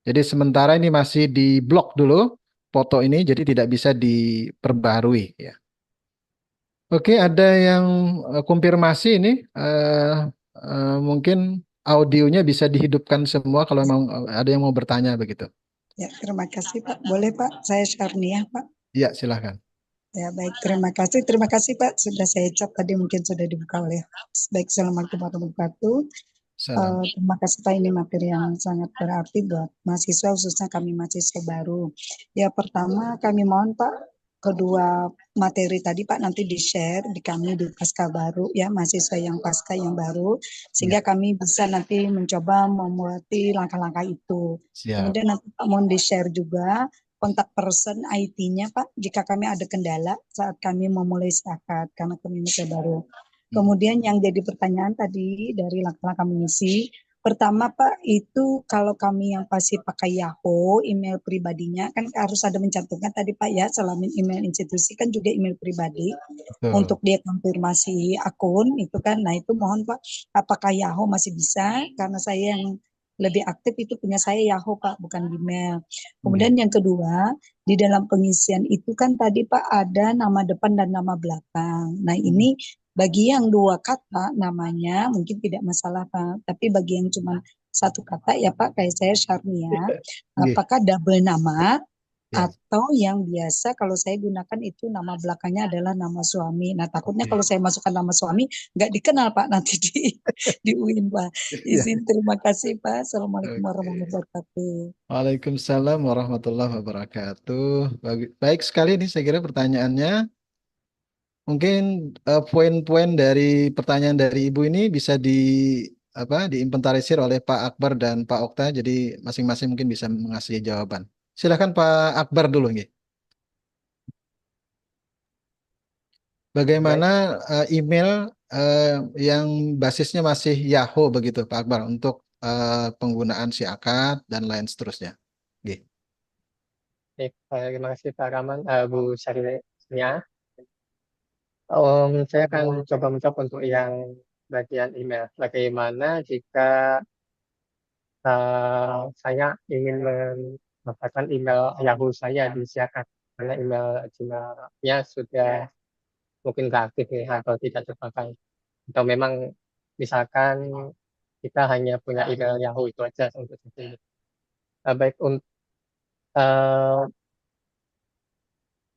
Jadi sementara ini masih di blok dulu foto ini jadi tidak bisa diperbarui ya. Oke, ada yang konfirmasi ini mungkin audionya bisa dihidupkan semua kalau memang ada yang mau bertanya begitu. Ya, terima kasih Pak. Boleh Pak, saya Syarniah Pak. Iya, silahkan. Ya, baik, terima kasih. Terima kasih Pak, sudah saya chat tadi mungkin sudah dibuka oleh. Baik, Assalamualaikum warahmatullahi wabarakatuh. Salam. Terima kasih Pak, ini materi yang sangat berarti buat mahasiswa, khususnya kami mahasiswa baru. Ya, pertama kami mohon Pak, kedua materi tadi Pak nanti di-share di kami di Pasca baru ya, mahasiswa yang Pasca yang baru, sehingga kami bisa nanti mencoba memulai langkah-langkah itu. Siap. Kemudian nanti Pak mohon di-share juga kontak person IT-nya Pak, jika kami ada kendala saat kami memulai zakat, karena kami masih baru. Kemudian yang jadi pertanyaan tadi dari langkah-langkah mengisi, pertama Pak, itu kalau kami yang pasti pakai Yahoo, email pribadinya kan harus ada mencantumkan tadi Pak ya, selain email institusi kan juga email pribadi Betul. untuk dia konfirmasi akun itu kan. Nah itu mohon Pak, apakah Yahoo masih bisa? Karena saya yang lebih aktif itu punya saya Yahoo Pak, bukan Gmail. Kemudian yang kedua, di dalam pengisian itu kan tadi Pak ada nama depan dan nama belakang. Nah ini bagi yang dua kata namanya mungkin tidak masalah Pak, tapi bagi yang cuma satu kata ya Pak, kayak saya Syarnia, apakah double nama atau yang biasa kalau saya gunakan itu nama belakangnya adalah nama suami. Nah takutnya kalau saya masukkan nama suami nggak dikenal Pak nanti di UIN Pak. Izin terima kasih Pak. Assalamualaikum warahmatullahi wabarakatuh. Waalaikumsalam warahmatullahi wabarakatuh. Baik sekali nih saya kira pertanyaannya. Mungkin poin-poin dari pertanyaan dari Ibu ini bisa diinventarisir oleh Pak Akbar dan Pak Okta. Jadi masing-masing mungkin bisa mengasih jawaban. Silakan Pak Akbar dulu nih. Bagaimana email yang basisnya masih Yahoo begitu Pak Akbar untuk penggunaan si akad dan lain seterusnya. Oke. Baik, terima kasih Pak Rahman, Bu Syarnia. Saya akan coba mencoba untuk yang bagian email. Bagaimana jika saya ingin mendapatkan email Yahoo saya di Siakat, karena email Gmail-nya sudah mungkin nggak aktif nih, atau tidak terpakai. Atau memang misalkan kita hanya punya email Yahoo itu aja untuk itu. Baik,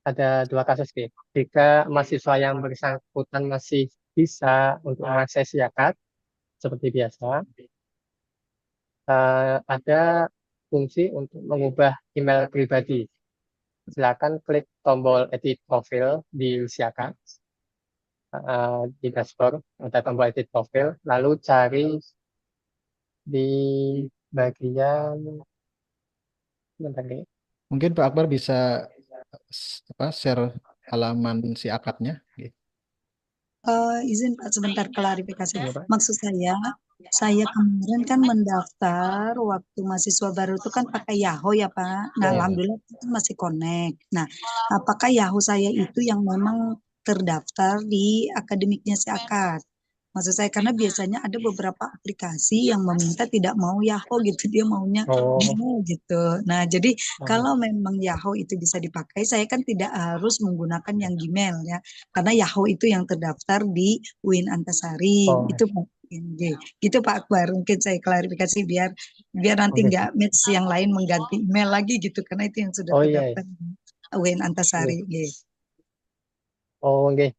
ada dua kasus nih. Jika mahasiswa yang bersangkutan masih bisa untuk mengakses Siakat seperti biasa, ada fungsi untuk mengubah email pribadi. Silakan klik tombol edit profil di Siakat, di dashboard ada tombol edit profil, lalu cari di bagian bentar nih. Mungkin Pak Akbar bisa share halaman si akadnya. Izin Pak sebentar klarifikasi. Iya, Pak. Maksud saya kemarin kan mendaftar waktu mahasiswa baru itu kan pakai Yahoo ya Pak. Nah, Iya, Pak. alhamdulillah itu masih connect. Nah, apakah Yahoo saya itu yang memang terdaftar di akademiknya si Akad? Maksud saya karena biasanya ada beberapa aplikasi yang meminta tidak mau Yahoo gitu, dia maunya Oh, Gmail gitu. Nah, jadi oh, kalau memang Yahoo itu bisa dipakai, saya kan tidak harus menggunakan yang Gmail ya, karena Yahoo itu yang terdaftar di UIN Antasari. oh, Itu Pak. Gitu Pak Akbar, mungkin saya klarifikasi biar biar nanti oke. nggak match yang lain mengganti email lagi gitu, karena itu yang sudah Oh iya, terdaftar di UIN iya. Antasari. Gitu. Oh, oke.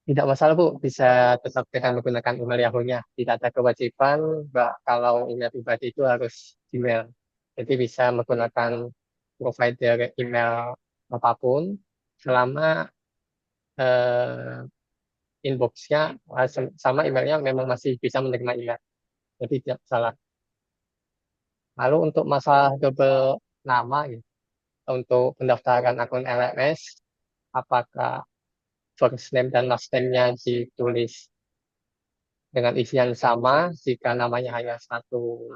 Tidak masalah Bu, bisa tetap dengan menggunakan email Yahoo-nya. Tidak ada kewajiban, Mbak, kalau email pribadi itu harus Gmail. Jadi bisa menggunakan provider email apapun, selama eh, inbox-nya sama emailnya memang masih bisa menerima email. Jadi tidak salah. Lalu untuk masalah double nama, gitu, untuk pendaftaran akun LMS, apakah first name dan last name-nya ditulis dengan isi yang sama jika namanya hanya satu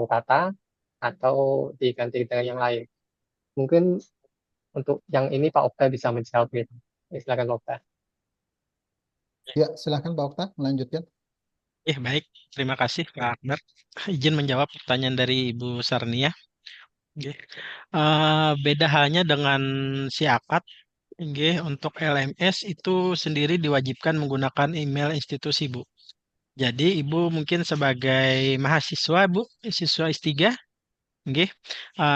kata atau diganti dengan yang lain. Mungkin untuk yang ini Pak Okta bisa menjawab gitu. Silakan Pak Okta. Ya, silakan Pak Okta melanjutkan. Baik. Terima kasih Pak Akbar. Izin menjawab pertanyaan dari Ibu Sarnia. Oke. Beda halnya dengan si Akad. Oke, untuk LMS itu sendiri diwajibkan menggunakan email institusi, Bu. Jadi Ibu mungkin sebagai mahasiswa, Bu, siswa S3, oke,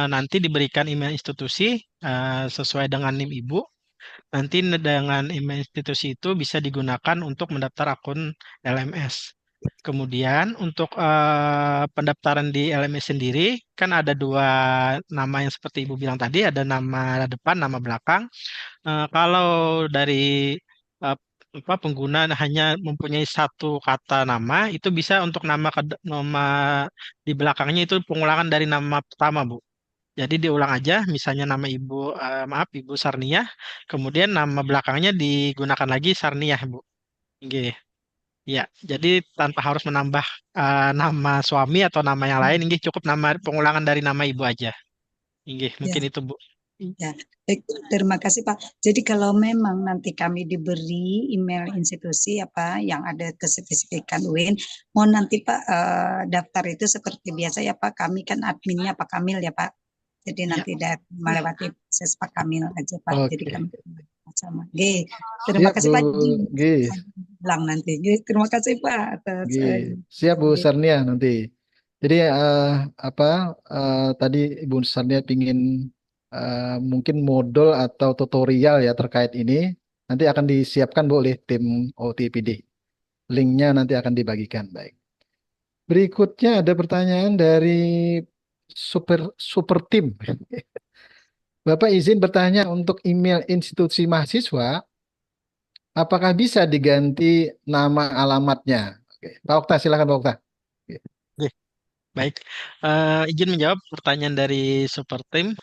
nanti diberikan email institusi sesuai dengan NIM Ibu. Nanti dengan email institusi itu bisa digunakan untuk mendaftar akun LMS. Kemudian untuk pendaftaran di LMS sendiri kan ada dua nama yang seperti Ibu bilang tadi, ada nama depan, nama belakang. Kalau dari eh, pengguna hanya mempunyai satu kata nama, itu bisa untuk nama di belakangnya itu pengulangan dari nama pertama, Bu. Jadi diulang aja, misalnya nama Ibu Sarniah, kemudian nama belakangnya digunakan lagi Sarniah, Bu. Oke. Ya, jadi tanpa harus menambah nama suami atau nama yang lain, ini cukup nama pengulangan dari nama ibu aja. Ini Ya. mungkin itu, Bu. Ya, baik, terima kasih Pak. Jadi kalau memang nanti kami diberi email institusi apa yang ada kespesifikan UIN, mohon nanti Pak daftar itu seperti biasa ya Pak. Kami kan adminnya Pak Kamil ya Pak. Jadi Ya. nanti melewati proses Pak Kamil aja Pak. Jadi Oke. kami sama. Terima Siap kasih Bu. Pak. G. Bilang nanti. Terima kasih Pak atas. Siap Bu Sarnia nanti. Jadi tadi Ibu Sarnia pingin mungkin modul atau tutorial ya terkait ini nanti akan disiapkan Bu oleh tim OTPD. Linknya nanti akan dibagikan. Baik. Berikutnya ada pertanyaan dari super tim. Bapak izin bertanya untuk email institusi mahasiswa, apakah bisa diganti nama alamatnya? Oke. Pak Okta, silakan Pak Okta. Oke, baik. Izin menjawab pertanyaan dari Super Team.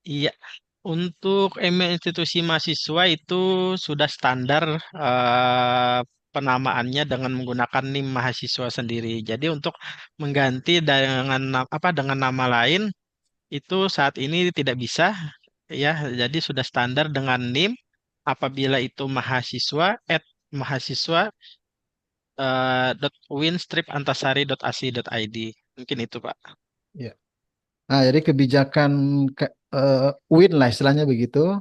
Iya, untuk email institusi mahasiswa itu sudah standar penamaannya dengan menggunakan NIM mahasiswa sendiri. Jadi untuk mengganti dengan nama lain itu saat ini tidak bisa, ya. Jadi sudah standar dengan NIM apabila itu mahasiswa mahasiswa .winstripantasari.ac.id. Mungkin itu, Pak. Ya. Nah, jadi kebijakan UIN lah istilahnya begitu.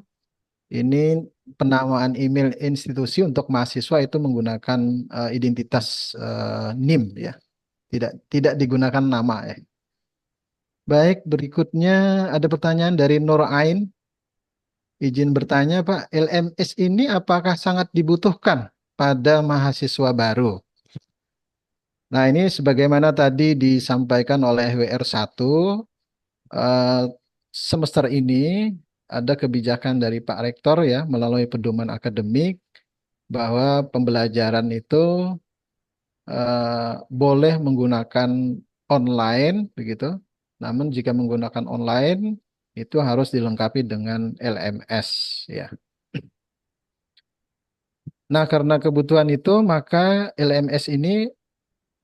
Ini penamaan email institusi untuk mahasiswa itu menggunakan identitas NIM ya. Tidak digunakan nama ya. Baik, berikutnya ada pertanyaan dari Nur Ain. Izin bertanya Pak, LMS ini apakah sangat dibutuhkan pada mahasiswa baru? Nah, ini sebagaimana tadi disampaikan oleh WR1, semester ini ada kebijakan dari Pak Rektor ya melalui pedoman akademik bahwa pembelajaran itu boleh menggunakan online begitu. Namun jika menggunakan online itu harus dilengkapi dengan LMS ya. Nah, karena kebutuhan itu, maka LMS ini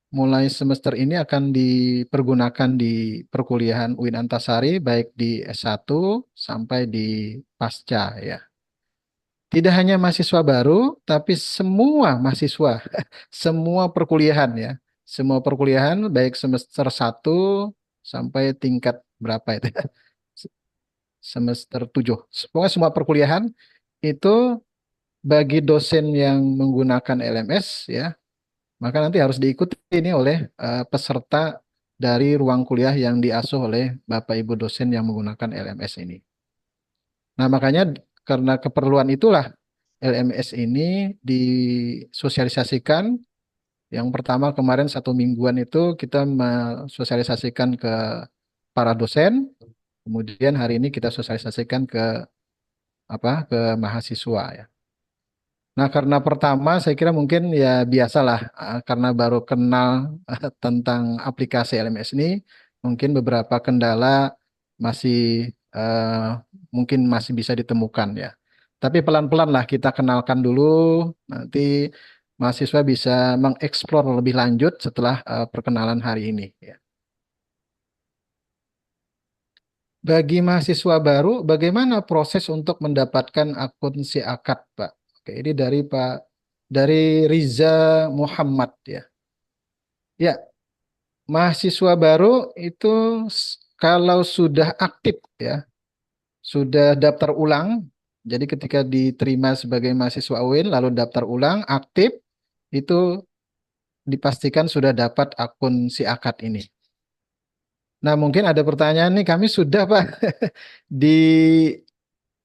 mulai semester ini akan dipergunakan di perkuliahan UIN Antasari, baik di S1 sampai di pasca ya. Tidak hanya mahasiswa baru, tapi semua mahasiswa, semua perkuliahan ya. Semua perkuliahan, baik semester 1 sampai tingkat berapa itu ya? Semester 7. Pokoknya semua perkuliahan itu bagi dosen yang menggunakan LMS ya, maka nanti harus diikuti ini oleh peserta dari ruang kuliah yang diasuh oleh Bapak Ibu dosen yang menggunakan LMS ini. Nah, makanya karena keperluan itulah LMS ini disosialisasikan. Yang pertama kemarin 1 mingguan itu kita mensosialisasikan ke para dosen, kemudian hari ini kita sosialisasikan ke ke mahasiswa ya. Nah, karena pertama saya kira mungkin ya biasalah karena baru kenal tentang aplikasi LMS ini, mungkin beberapa kendala masih mungkin masih bisa ditemukan ya. Tapi pelan-pelan lah kita kenalkan dulu, nanti mahasiswa bisa mengeksplor lebih lanjut setelah perkenalan hari ini ya. Bagi mahasiswa baru, bagaimana proses untuk mendapatkan akun si akad, Pak? Oke, ini dari Riza Muhammad ya. Ya, mahasiswa baru itu kalau sudah aktif ya, sudah daftar ulang. Jadi ketika diterima sebagai mahasiswa UIN lalu daftar ulang aktif, itu dipastikan sudah dapat akun si akad ini. Nah, mungkin ada pertanyaan nih, kami sudah Pak di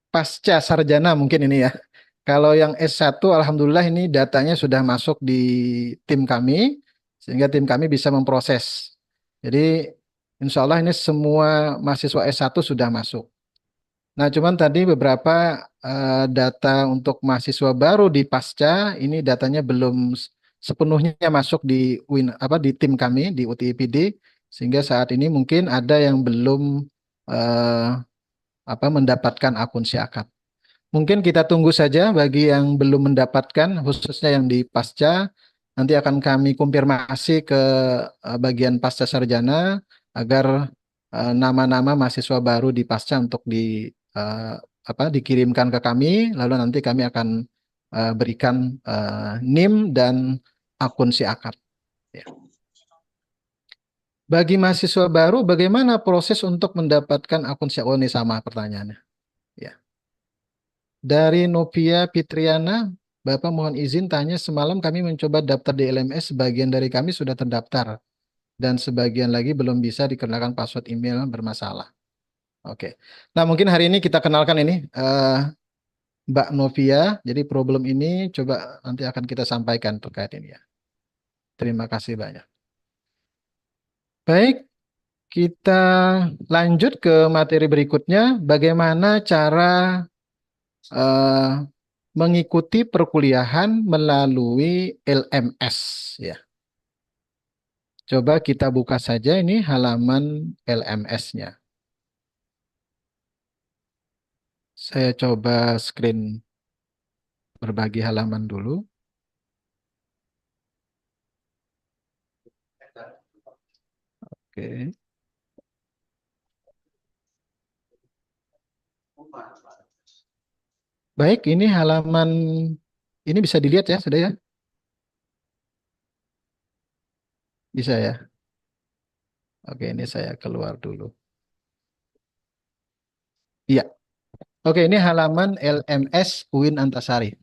pasca sarjana mungkin ini ya. Kalau yang S1 alhamdulillah ini datanya sudah masuk di tim kami sehingga tim kami bisa memproses. Jadi insya Allah ini semua mahasiswa S1 sudah masuk. Nah, cuman tadi beberapa data untuk mahasiswa baru di pasca ini datanya belum sepenuhnya masuk di di tim kami di UTIPD sehingga saat ini mungkin ada yang belum mendapatkan akun Siakat. Mungkin kita tunggu saja bagi yang belum mendapatkan, khususnya yang di pasca. Nanti akan kami konfirmasi ke bagian pasca sarjana agar nama-nama mahasiswa baru di pasca untuk dikirimkan ke kami. Lalu nanti kami akan berikan NIM dan akun si akad. Ya. Bagi mahasiswa baru, bagaimana proses untuk mendapatkan akun si akad? Oh, ini sama pertanyaannya. Ya. Dari Novia Fitriana, Bapak mohon izin tanya, semalam kami mencoba daftar di LMS, sebagian dari kami sudah terdaftar dan sebagian lagi belum bisa dikenakan password email bermasalah. Oke. Nah, mungkin hari ini kita kenalkan ini Mbak Novia. Jadi problem ini coba nanti akan kita sampaikan terkait ini ya. Terima kasih banyak. Baik, kita lanjut ke materi berikutnya. Bagaimana cara mengikuti perkuliahan melalui LMS ya. Coba kita buka saja ini halaman LMS-nya. Saya coba screen berbagi halaman dulu. Oke. Baik, ini halaman ini bisa dilihat ya, sudah ya? Bisa ya? Oke, ini saya keluar dulu. Iya. Oke, ini halaman LMS UIN Antasari.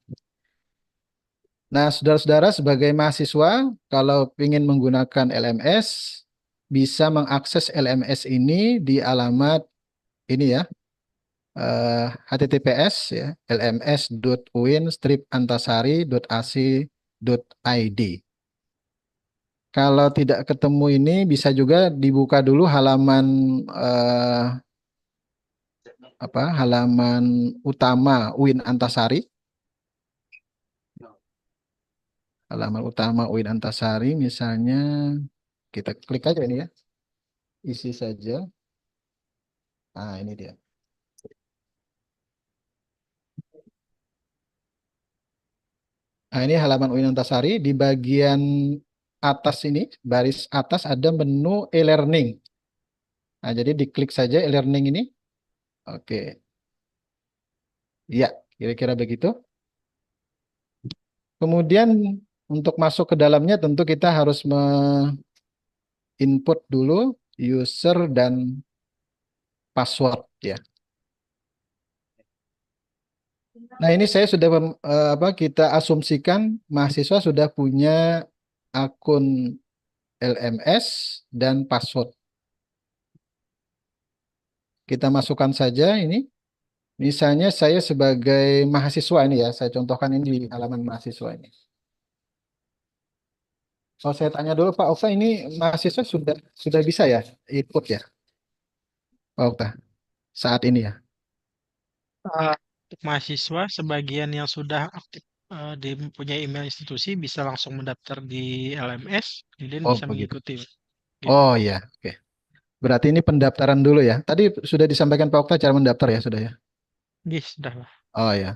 Nah, saudara-saudara sebagai mahasiswa, kalau ingin menggunakan LMS, bisa mengakses LMS ini di alamat ini ya, https ya, lms.uin-antasari.ac.id. Kalau tidak ketemu ini, bisa juga dibuka dulu halaman halaman utama UIN Antasari. Halaman utama UIN Antasari, misalnya kita klik aja ini ya, isi saja. Nah, ini dia. Nah, ini halaman UIN Antasari. Di bagian atas ini, baris atas ada menu e-learning. Nah, jadi diklik saja e-learning ini. Oke. Ya, kira-kira begitu. Kemudian untuk masuk ke dalamnya tentu kita harus input dulu user dan password ya. Nah, ini saya sudah kita asumsikan mahasiswa sudah punya akun LMS dan password. Kita masukkan saja ini. Misalnya saya sebagai mahasiswa ini ya, saya contohkan ini di halaman mahasiswa ini. Kalau saya tanya dulu Pak Okta, ini mahasiswa sudah bisa ya input ya, Pak Okta, saat ini ya. Untuk mahasiswa, sebagian yang sudah aktif mempunyai email institusi bisa langsung mendaftar di LMS, kemudian Oh bisa begitu. mengikuti. Gitu. Oh ya, oke. Berarti ini pendaftaran dulu ya. Tadi sudah disampaikan Pak Okta cara mendaftar ya, sudah ya. Iya, sudah lah. Oh ya.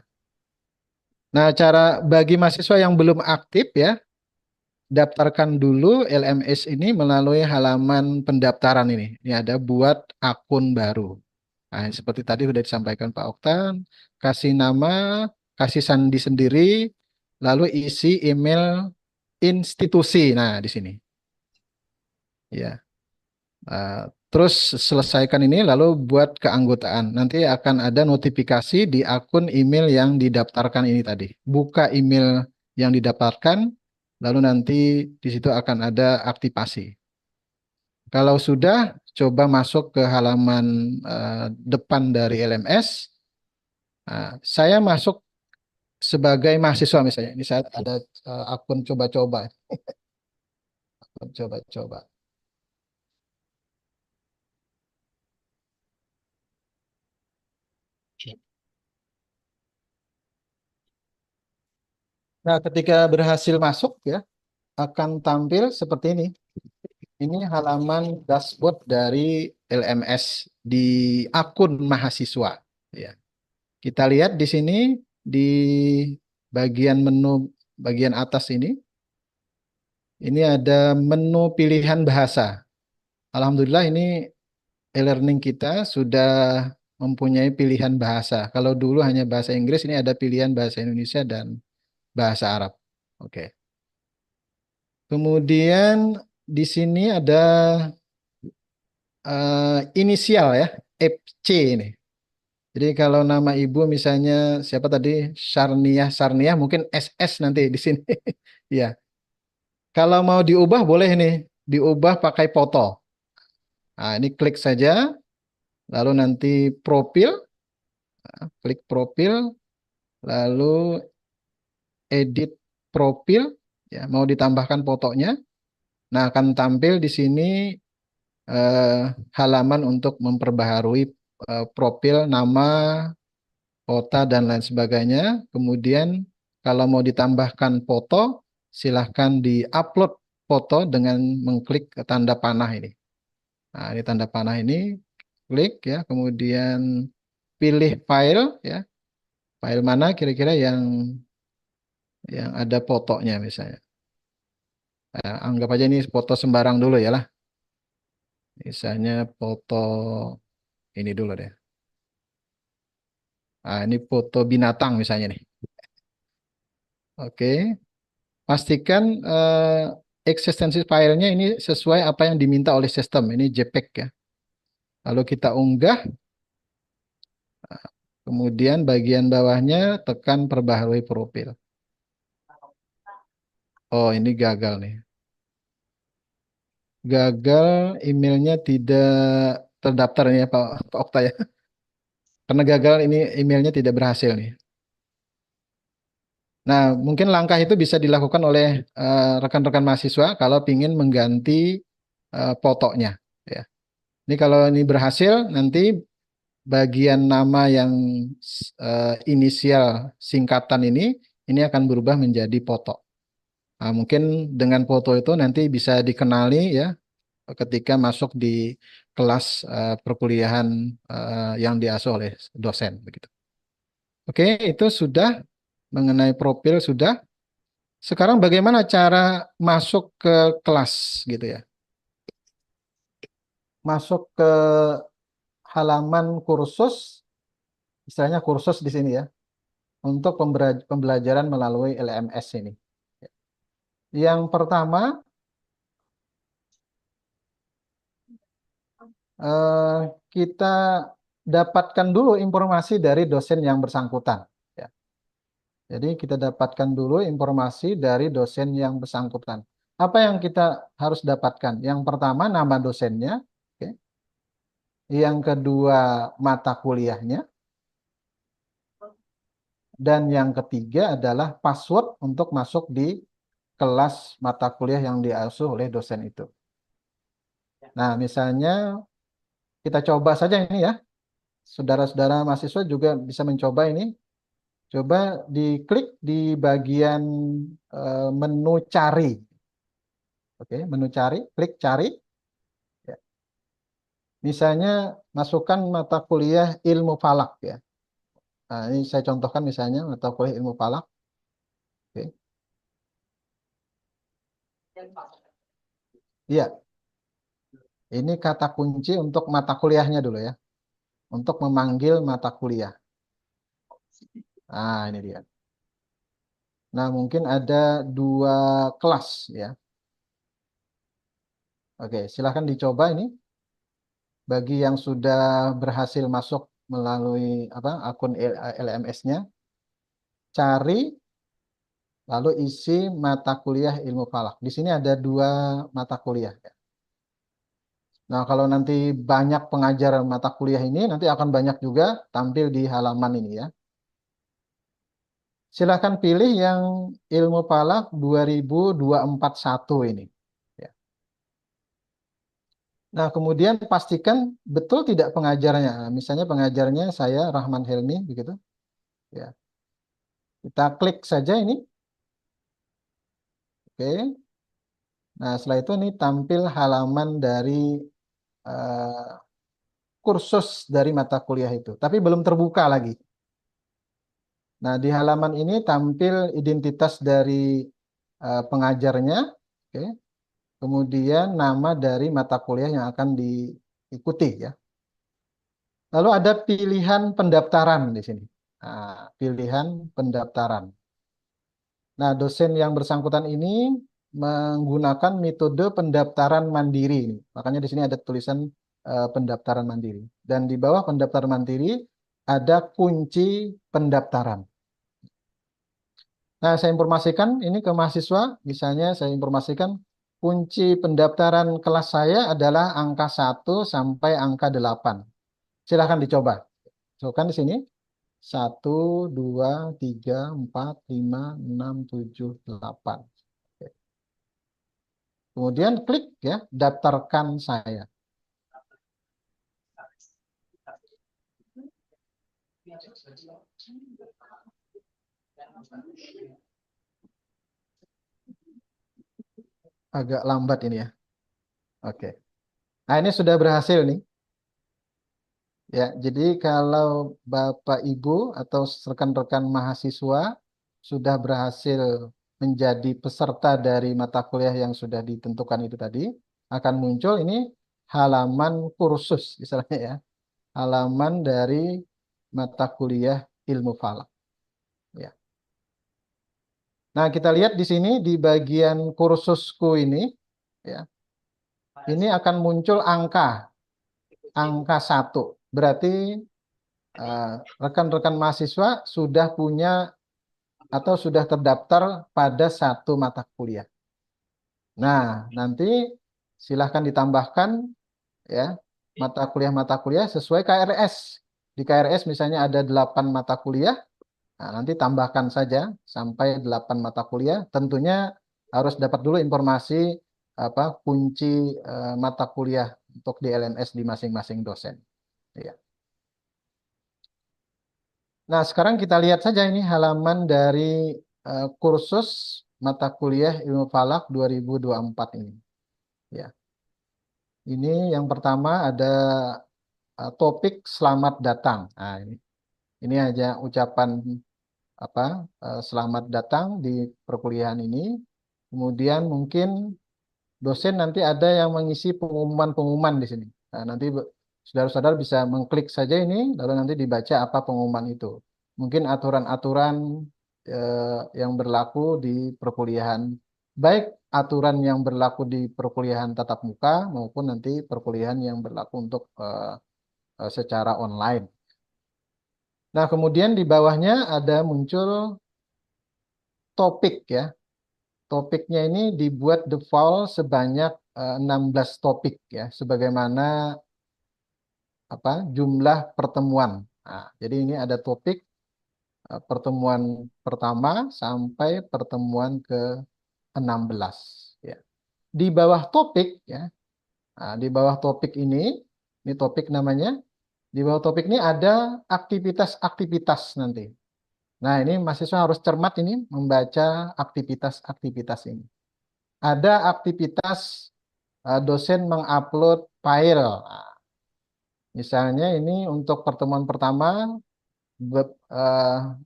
Nah, cara bagi mahasiswa yang belum aktif ya, daftarkan dulu LMS ini melalui halaman pendaftaran ini. Ini ada buat akun baru. Nah, seperti tadi sudah disampaikan Pak Oktan, kasih nama, kasih sandi sendiri, lalu isi email institusi. Nah, di sini. Ya. Terus selesaikan ini, lalu buat keanggotaan. Nanti akan ada notifikasi di akun email yang didaftarkan ini tadi. Buka email yang didaftarkan, lalu nanti di situ akan ada aktivasi. Kalau sudah, coba masuk ke halaman depan dari LMS. Saya masuk sebagai mahasiswa misalnya. Ini saya ada akun coba-coba. Akun coba-coba. Nah, ketika berhasil masuk ya, akan tampil seperti ini. Ini halaman dashboard dari LMS di akun mahasiswa. Ya. Kita lihat di sini di bagian menu bagian atas ini. Ini ada menu pilihan bahasa. Alhamdulillah ini e-learning kita sudah mempunyai pilihan bahasa. Kalau dulu hanya bahasa Inggris, ini ada pilihan bahasa Indonesia dan bahasa Arab. Oke. Kemudian di sini ada inisial ya, FC ini. Jadi kalau nama ibu misalnya siapa tadi, Sarniah mungkin SS nanti di sini. Ya. Kalau mau diubah boleh nih, diubah pakai foto. Nah, ini klik saja, lalu nanti profil, klik profil, lalu edit profil, ya mau ditambahkan fotonya. Nah, akan tampil di sini halaman untuk memperbaharui profil, nama, kota, dan lain sebagainya. Kemudian kalau mau ditambahkan foto, silahkan di-upload foto dengan mengklik tanda panah ini. Nah, ini tanda panah ini, klik ya, kemudian pilih file ya. File mana kira-kira yang ada fotonya misalnya. Nah, anggap aja ini foto sembarang dulu ya lah. Misalnya foto ini dulu deh. Nah, ini foto binatang misalnya nih. Oke. Pastikan eksistensi filenya ini sesuai apa yang diminta oleh sistem. Ini JPEG ya. Lalu kita unggah. Kemudian bagian bawahnya tekan perbaharui profil. Oh, ini gagal nih. Gagal, emailnya tidak terdaftar nih ya Pak Okta ya. Karena gagal ini emailnya tidak berhasil nih. Nah, mungkin langkah itu bisa dilakukan oleh rekan-rekan mahasiswa kalau ingin mengganti fotonya. Ya. Ini kalau ini berhasil, nanti bagian nama yang inisial singkatan ini akan berubah menjadi foto. Nah, mungkin dengan foto itu nanti bisa dikenali ya ketika masuk di kelas perkuliahan yang diasuh oleh dosen begitu. Oke, itu sudah mengenai profil sudah. Sekarang bagaimana cara masuk ke kelas gitu ya? Masuk ke halaman kursus, istilahnya kursus di sini ya, untuk pembelajaran melalui LMS ini. Yang pertama, kita dapatkan dulu informasi dari dosen yang bersangkutan. Ya. Jadi kita dapatkan dulu informasi dari dosen yang bersangkutan. Apa yang kita harus dapatkan? Yang pertama, nama dosennya. Oke. Yang kedua, mata kuliahnya. Dan yang ketiga adalah password untuk masuk di kelas mata kuliah yang diasuh oleh dosen itu. Nah, misalnya kita coba saja ini ya. Saudara-saudara mahasiswa juga bisa mencoba ini. Coba diklik di bagian menu cari. Oke, menu cari, klik cari. Ya. Misalnya masukkan mata kuliah ilmu falak ya. Nah, ini saya contohkan misalnya mata kuliah ilmu falak. Oke. Iya. Ini kata kunci untuk mata kuliahnya dulu ya. Untuk memanggil mata kuliah. Nah, ini dia. Nah, mungkin ada 2 kelas ya. Oke, silahkan dicoba ini. Bagi yang sudah berhasil masuk melalui akun LMS-nya, cari lalu isi mata kuliah ilmu falak. Di sini ada 2 mata kuliah. Nah, kalau nanti banyak pengajar mata kuliah ini, nanti akan banyak juga tampil di halaman ini ya. Silahkan pilih yang ilmu falak 2241 ini. Ya. Nah, kemudian pastikan betul tidak pengajarnya. Nah, misalnya pengajarnya saya Rahman Helmi, begitu. Ya. Kita klik saja ini. Oke. Nah, setelah itu ini tampil halaman dari kursus dari mata kuliah itu. Tapi belum terbuka lagi. Nah, di halaman ini tampil identitas dari pengajarnya. Oke. Kemudian nama dari mata kuliah yang akan diikuti ya. Lalu ada pilihan pendaftaran di sini. Nah, pilihan pendaftaran. Nah, dosen yang bersangkutan ini menggunakan metode pendaftaran mandiri. Makanya di sini ada tulisan pendaftaran mandiri. Dan di bawah pendaftaran mandiri ada kunci pendaftaran. Nah, saya informasikan ini ke mahasiswa. Misalnya saya informasikan kunci pendaftaran kelas saya adalah angka 1 sampai angka 8. Silahkan dicoba. Coba di sini. 1, 2, 3, 4, 5, 6, 7, 8. Kemudian klik ya, daftarkan saya. Agak lambat ini ya. Oke. Nah, ini sudah berhasil nih. Ya, jadi kalau Bapak Ibu atau rekan-rekan mahasiswa sudah berhasil menjadi peserta dari mata kuliah yang sudah ditentukan itu tadi, akan muncul ini halaman kursus misalnya ya. Halaman dari mata kuliah ilmu falak. Ya. Nah, kita lihat di sini di bagian kursusku ini ya. Ini akan muncul angka 1. Berarti rekan-rekan mahasiswa sudah punya atau sudah terdaftar pada 1 mata kuliah. Nah, nanti silahkan ditambahkan ya mata kuliah sesuai KRS. Di KRS misalnya ada 8 mata kuliah. Nah, nanti tambahkan saja sampai 8 mata kuliah. Tentunya harus dapat dulu informasi kunci mata kuliah untuk di LMS di masing-masing dosen. Ya. Nah, sekarang kita lihat saja ini halaman dari kursus mata kuliah ilmu falak 2024 ini. Ya. Ini yang pertama ada topik selamat datang. Nah, ini aja ucapan selamat datang di perkuliahan ini. Kemudian mungkin dosen nanti ada yang mengisi pengumuman-pengumuman di sini. Nah, nanti saudara-saudara bisa mengklik saja ini, lalu nanti dibaca apa pengumuman itu. Mungkin aturan-aturan yang berlaku di perkuliahan, baik aturan yang berlaku di perkuliahan tatap muka maupun nanti perkuliahan yang berlaku untuk secara online. Nah, kemudian di bawahnya ada muncul topik ya. Topiknya ini dibuat default sebanyak 16 topik ya, sebagaimana jumlah pertemuan. Nah, jadi ini ada topik pertemuan pertama sampai pertemuan ke-16 ya. Di bawah topik ya. Nah, di bawah topik ini topik namanya. Di bawah topik ini ada aktivitas-aktivitas nanti. Nah, ini mahasiswa harus cermat ini membaca aktivitas-aktivitas ini. Ada aktivitas dosen mengupload file. Nah, misalnya ini untuk pertemuan pertama,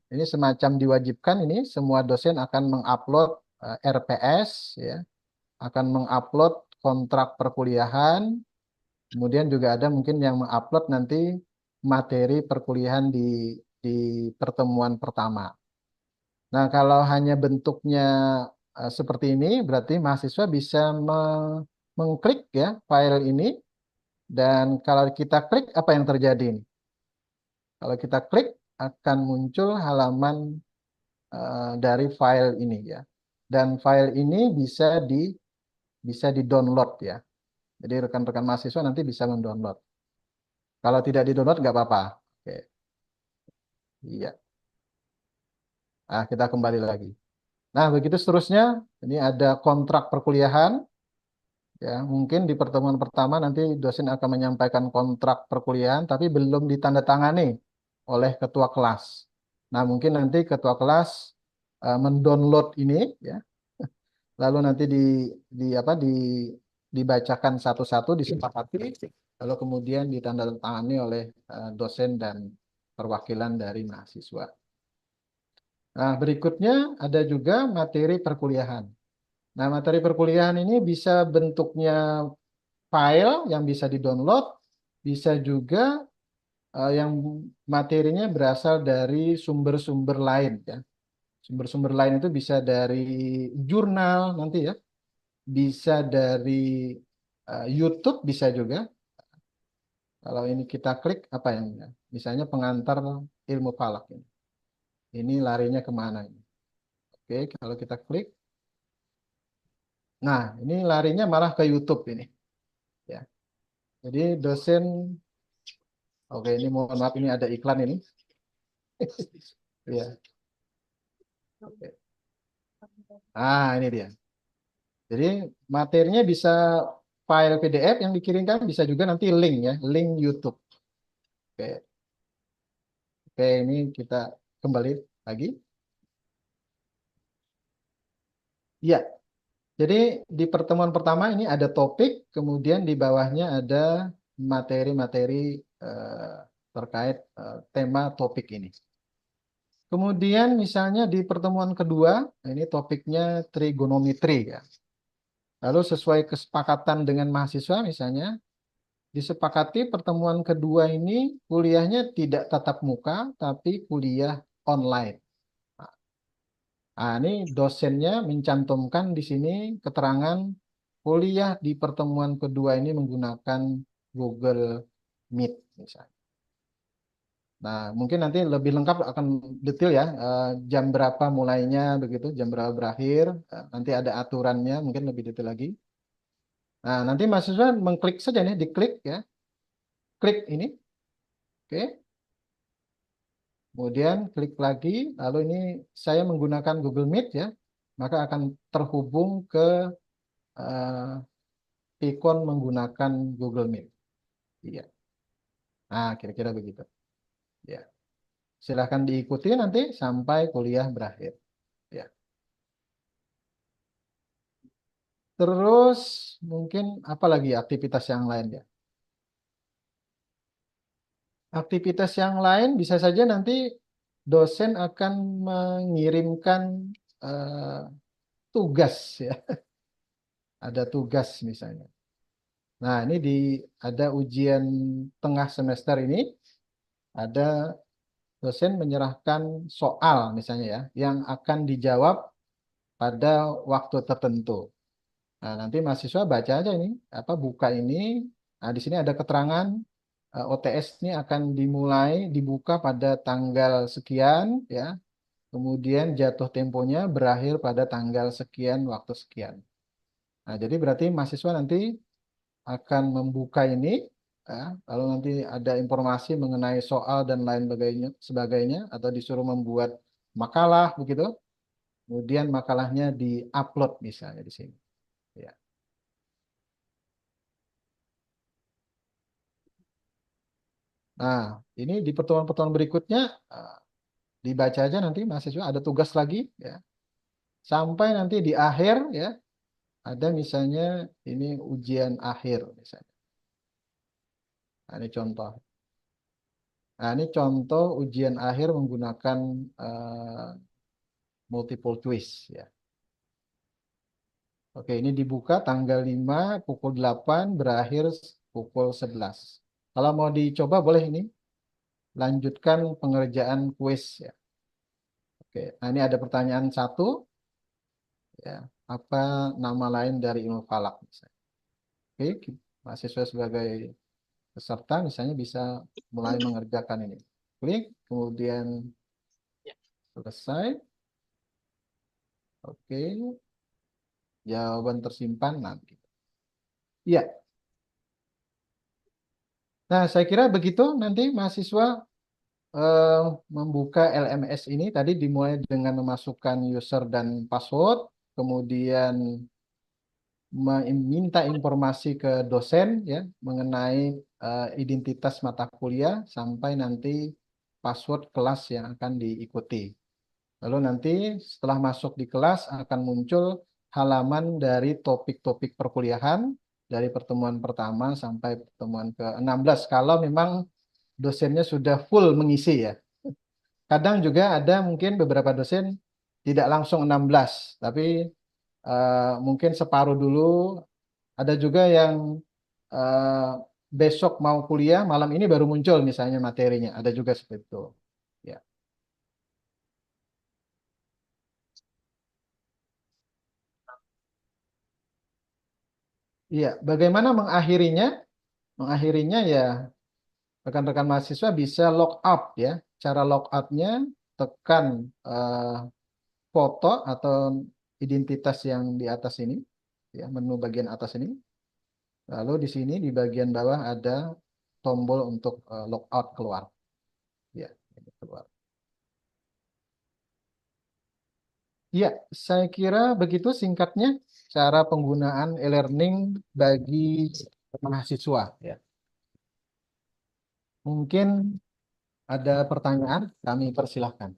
ini semacam diwajibkan ini semua dosen akan mengupload RPS, ya, akan mengupload kontrak perkuliahan, kemudian juga ada mungkin yang mengupload nanti materi perkuliahan di pertemuan pertama. Nah, kalau hanya bentuknya seperti ini, berarti mahasiswa bisa mengklik ya file ini, dan kalau kita klik apa yang terjadi? Kalau kita klik akan muncul halaman dari file ini ya, dan file ini bisa di download ya. Jadi rekan-rekan mahasiswa nanti bisa mendownload. Kalau tidak di-download nggak apa-apa. Oke. Iya. Nah, kita kembali lagi. Nah, begitu seterusnya. Ini ada kontrak perkuliahan. Ya, mungkin di pertemuan pertama nanti dosen akan menyampaikan kontrak perkuliahan, tapi belum ditandatangani oleh ketua kelas. Nah, mungkin nanti ketua kelas mendownload ini, ya. Lalu nanti dibacakan satu-satu, disepakati, lalu kemudian ditandatangani oleh dosen dan perwakilan dari mahasiswa. Nah, berikutnya ada juga materi perkuliahan. Nah, materi perkuliahan ini bisa bentuknya file yang bisa di-download, bisa juga yang materinya berasal dari sumber-sumber lain ya. Sumber-sumber lain itu bisa dari jurnal nanti ya, bisa dari YouTube bisa juga. Kalau ini kita klik apa yang misalnya pengantar ilmu falak ini. Ini larinya kemana ini? Oke, kalau kita klik, nah ini larinya malah ke YouTube ini. Ya, jadi dosen, oke ini mohon maaf ini ada iklan ini. Ya. Oke. Nah ini dia. Jadi materinya bisa file PDF yang dikirimkan, bisa juga nanti link ya, link YouTube. Oke. Oke, ini kita kembali lagi. Ya, jadi di pertemuan pertama ini ada topik, kemudian di bawahnya ada materi-materi terkait tema topik ini. Kemudian misalnya di pertemuan kedua, ini topiknya trigonometri ya. Lalu sesuai kesepakatan dengan mahasiswa misalnya, disepakati pertemuan kedua ini kuliahnya tidak tatap muka, tapi kuliah online. Nah, ini dosennya mencantumkan di sini keterangan kuliah di pertemuan kedua ini menggunakan Google Meet misalnya. Nah, mungkin nanti lebih lengkap akan detail ya, jam berapa mulainya begitu, jam berapa berakhir, nanti ada aturannya mungkin lebih detail lagi. Nah, nanti mahasiswa mengklik saja nih, diklik ya. Klik ini. Oke. Kemudian klik lagi, lalu ini saya menggunakan Google Meet ya, maka akan terhubung ke ikon menggunakan Google Meet. Iya. Nah, kira-kira begitu. Ya. Silahkan diikuti nanti sampai kuliah berakhir. Ya. Terus mungkin apa lagi aktivitas yang lain ya? Aktivitas yang lain bisa saja nanti dosen akan mengirimkan tugas ya. Ada tugas misalnya. Nah, ini ada ujian tengah semester ini, ada dosen menyerahkan soal misalnya ya, yang akan dijawab pada waktu tertentu. Nah, nanti mahasiswa baca aja ini, buka ini. Nah, di sini ada keterangan OTS ini akan dibuka pada tanggal sekian ya. Kemudian jatuh temponya berakhir pada tanggal sekian waktu sekian. Nah, jadi berarti mahasiswa nanti akan membuka ini ya, lalu nanti ada informasi mengenai soal dan lain sebagainya atau disuruh membuat makalah begitu. Kemudian makalahnya di-upload misalnya di sini. Ya. Nah, ini di pertemuan-pertemuan berikutnya dibaca aja nanti mahasiswa ada tugas lagi ya. Sampai nanti di akhir ya ada misalnya ini ujian akhir misalnya. Nah, ini contoh. Nah, ini contoh ujian akhir menggunakan multiple choice ya. Oke, ini dibuka tanggal 5 pukul 8 berakhir pukul 11. Kalau mau dicoba boleh ini lanjutkan pengerjaan kuis ya. Oke, nah ini ada pertanyaan 1 ya, apa nama lain dari ilmu falak misalnya. Oke, mahasiswa sebagai peserta misalnya bisa mulai mengerjakan ini. Klik, kemudian selesai. Oke, jawaban tersimpan nanti. Iya. Nah, saya kira begitu nanti mahasiswa membuka LMS ini tadi dimulai dengan memasukkan user dan password, kemudian meminta informasi ke dosen ya mengenai identitas mata kuliah sampai nanti password kelas yang akan diikuti. Lalu nanti setelah masuk di kelas akan muncul halaman dari topik-topik perkuliahan dari pertemuan pertama sampai pertemuan ke-16 kalau memang dosennya sudah full mengisi ya. Kadang juga ada mungkin beberapa dosen tidak langsung 16, tapi mungkin separuh dulu. Ada juga yang besok mau kuliah, malam ini baru muncul misalnya materinya. Ada juga seperti itu. Ya. Iya, bagaimana mengakhirinya? Mengakhirinya ya rekan-rekan mahasiswa bisa log out ya. Cara log out-nya tekan foto atau identitas yang di atas ini, ya menu bagian atas ini. Lalu di sini di bagian bawah ada tombol untuk log out keluar. Ya, ini keluar. Ya, saya kira begitu singkatnya cara penggunaan e-learning bagi mahasiswa. Ya. Mungkin ada pertanyaan, kami persilahkan.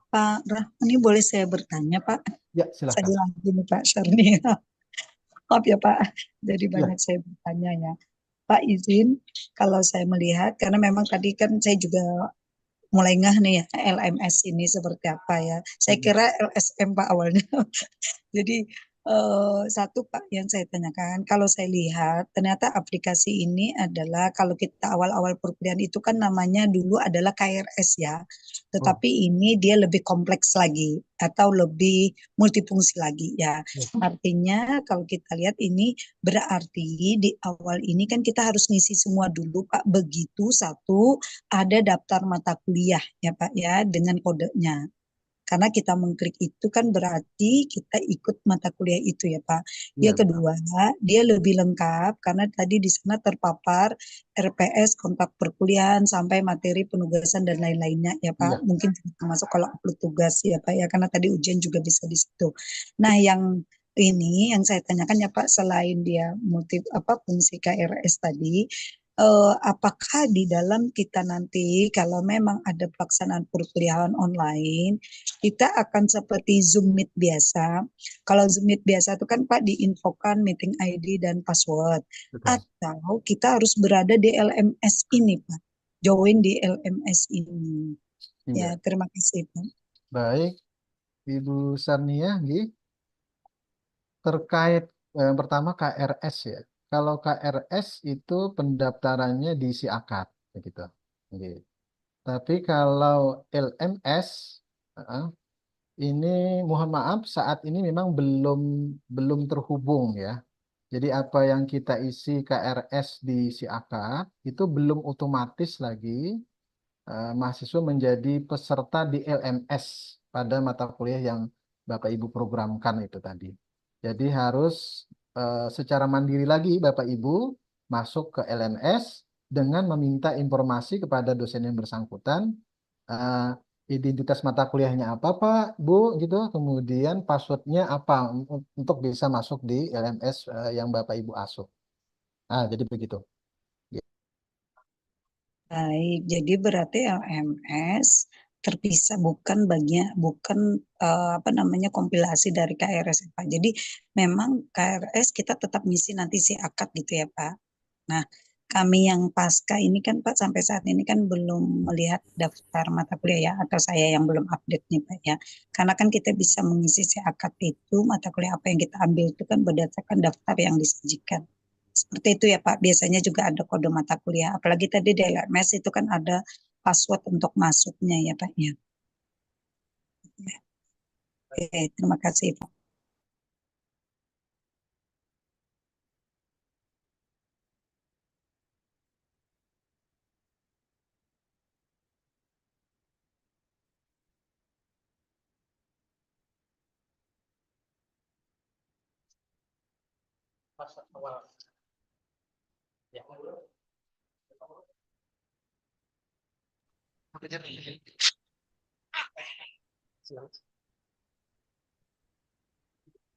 Pak Rahmani, boleh saya bertanya, Pak? Ya, silakan. Saya lagi nih, Pak Syarni. Maaf ya, Pak. Jadi Ya. banyak saya bertanya ya. Pak izin, kalau saya melihat, karena memang tadi kan saya juga mulai ngeh nih ya, LMS ini seperti apa ya. Saya kira LSM Pak awalnya. Jadi satu Pak yang saya tanyakan, kalau saya lihat ternyata aplikasi ini adalah kalau kita awal-awal perkuliahan itu kan namanya dulu adalah KRS ya, tetapi ini dia lebih kompleks lagi atau lebih multifungsi lagi ya. Artinya kalau kita lihat ini berarti di awal ini kan kita harus ngisi semua dulu Pak, begitu satu ada daftar mata kuliah ya Pak ya dengan kodenya. Karena kita mengklik itu kan berarti kita ikut mata kuliah itu ya Pak. Yang kedua, dia lebih lengkap karena tadi di sana terpapar RPS, kontak perkuliahan, sampai materi penugasan dan lain-lainnya ya Pak. Mungkin termasuk kalau upload tugas ya Pak ya, karena tadi ujian juga bisa di situ. Nah yang ini yang saya tanyakan ya Pak, selain dia fungsi KRS tadi, apakah di dalam kita nanti kalau memang ada pelaksanaan perkuliahan online, kita akan seperti Zoom Meet biasa. Kalau Zoom Meet biasa itu kan Pak diinfokan meeting ID dan password. Atau kita harus berada di LMS ini Pak. join di LMS ini. Iya. Ya, terima kasih Pak. Baik, Ibu Sarnia, nggih. Terkait pertama KRS ya. Kalau KRS itu pendaftarannya diisi akad, begitu. Nggih. Tapi kalau LMS, ini mohon maaf saat ini memang belum terhubung ya. Jadi apa yang kita isi KRS di si akad itu belum otomatis lagi mahasiswa menjadi peserta di LMS pada mata kuliah yang Bapak Ibu programkan itu tadi. Jadi harus secara mandiri lagi Bapak Ibu masuk ke LMS dengan meminta informasi kepada dosen yang bersangkutan, identitas mata kuliahnya apa Pak, Bu, gitu. Kemudian passwordnya apa untuk bisa masuk di LMS yang Bapak Ibu asuh. Nah, jadi begitu. Baik, jadi berarti LMS terpisah bukan apa namanya kompilasi dari KRS ya, Pak. Jadi memang KRS kita tetap ngisi nanti si akad gitu ya Pak. Nah, kami yang pasca ini kan Pak sampai saat ini kan belum melihat daftar mata kuliah ya, atau saya yang belum update nih Pak ya. Karena kan kita bisa mengisi si akad itu mata kuliah apa yang kita ambil itu kan berdasarkan daftar yang disajikan. Seperti itu ya Pak, biasanya juga ada kode mata kuliah. Apalagi tadi di LMS itu kan ada password untuk masuknya ya Pak ya. Oke, terima kasih Pak.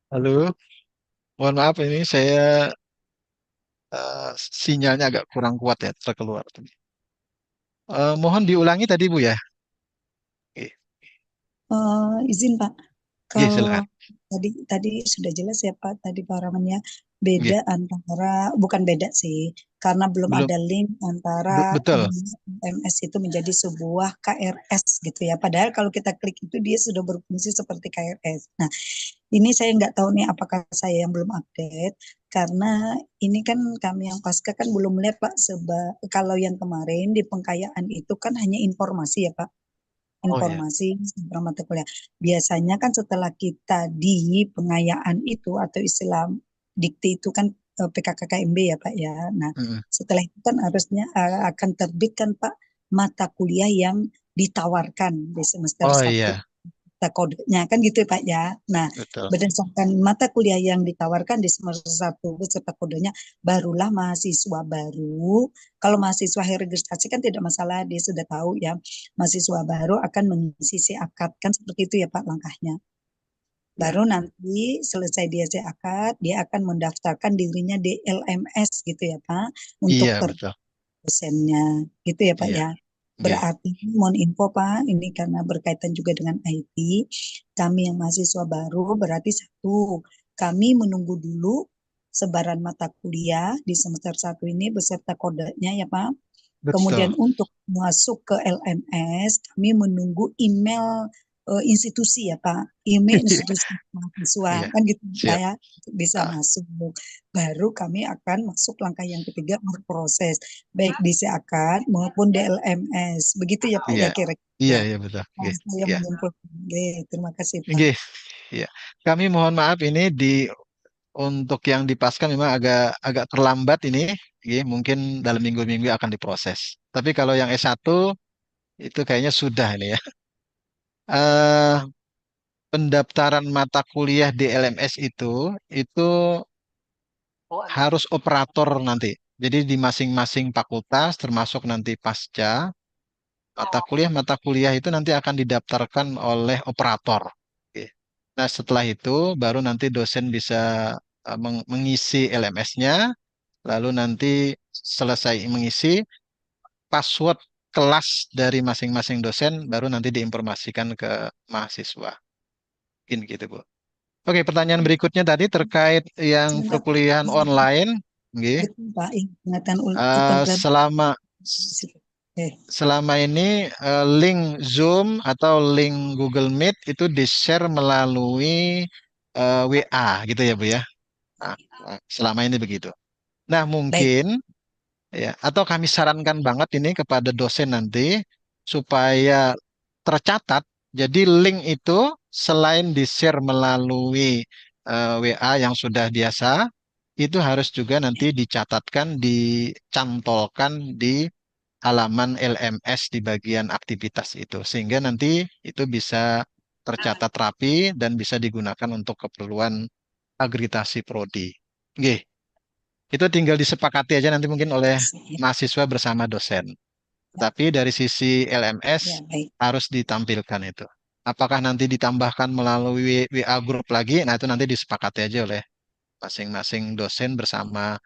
Halo, mohon maaf ini saya sinyalnya agak kurang kuat ya terkeluar tadi. Mohon diulangi tadi Bu ya. Oke, Izin Pak, iya, kalau silakan. tadi sudah jelas ya Pak, tadi Pak Rahman ya, Oke, beda antara, bukan beda sih, karena belum belum ada link antara betul. MS itu menjadi sebuah KRS gitu ya. Padahal kalau kita klik itu dia sudah berfungsi seperti KRS. Nah, ini saya nggak tahu nih apakah saya yang belum update, karena ini kan kami yang pasca kan belum melihat Pak, kalau yang kemarin di pengkayaan itu kan hanya informasi ya Pak, Oh ya. informasi tentang mata kuliah. Biasanya kan setelah kita di pengayaan itu atau istilah dikti itu kan PKKKMB ya Pak ya. Nah, Mm-mm. setelah itu kan harusnya akan terbit kan Pak mata kuliah yang ditawarkan di semester Oh 1 iya, kodenya kan gitu Pak ya. Nah, betul. berdasarkan mata kuliah yang ditawarkan di semester 1 beserta kodenya, barulah mahasiswa baru, kalau mahasiswa registrasi kan tidak masalah, dia sudah tahu ya, mahasiswa baru akan mengisi si akad, kan seperti itu ya Pak langkahnya. Baru nanti selesai dia si akad, dia akan mendaftarkan dirinya di LMS gitu ya Pak, untuk Iya, betul. dosennya, gitu ya Pak Iya. ya. Oke. Berarti mohon info Pak, ini karena berkaitan juga dengan IT, kami yang mahasiswa baru berarti satu, kami menunggu dulu sebaran mata kuliah di semester 1 ini beserta kodenya ya Pak. Kemudian Betul. untuk masuk ke LMS, kami menunggu email institusi ya Pak, email institusi mahasiswa, Iya, kan gitu siap. ya, bisa Ah, masuk. Baru kami akan masuk langkah yang ketiga berproses, baik di SEAKAD maupun di LMS. Begitu ya Pak iya, ya kira-kira. iya, iya, betul. Oke, Saya iya. menyimpulkan. Oke, terima kasih Pak. Oke, iya. Kami mohon maaf ini untuk yang di Pasca memang agak agak terlambat ini. Oke, mungkin dalam minggu-minggu akan diproses. Tapi kalau yang S1 itu kayaknya sudah ini ya. Eh, Pendaftaran mata kuliah di LMS itu harus operator nanti. Jadi di masing-masing fakultas termasuk nanti pasca mata kuliah itu nanti akan didaftarkan oleh operator. Oke. Nah, setelah itu baru nanti dosen bisa mengisi LMS-nya, lalu nanti selesai mengisi password kelas dari masing-masing dosen baru nanti diinformasikan ke mahasiswa. Mungkin gitu, Bu. Oke, pertanyaan berikutnya tadi terkait yang Sebentar, perkuliahan online. Nggih. betul Pak, ingatan ketentuan Selama regulasi. selama ini link Zoom atau link Google Meet itu di-share melalui WA gitu ya Bu ya. Nah, selama ini begitu. Nah, Baik. mungkin ya, atau kami sarankan banget ini kepada dosen nanti supaya tercatat. Jadi link itu selain di-share melalui WA yang sudah biasa, itu harus juga nanti dicatatkan, dicantolkan di halaman LMS di bagian aktivitas itu. Sehingga nanti itu bisa tercatat rapi dan bisa digunakan untuk keperluan akreditasi prodi. Nggih. Itu tinggal disepakati aja nanti mungkin oleh mahasiswa bersama dosen. Tapi dari sisi Ya, LMS baik. harus ditampilkan itu. Apakah nanti ditambahkan melalui WA group lagi? Nah, itu nanti disepakati aja oleh masing-masing dosen bersama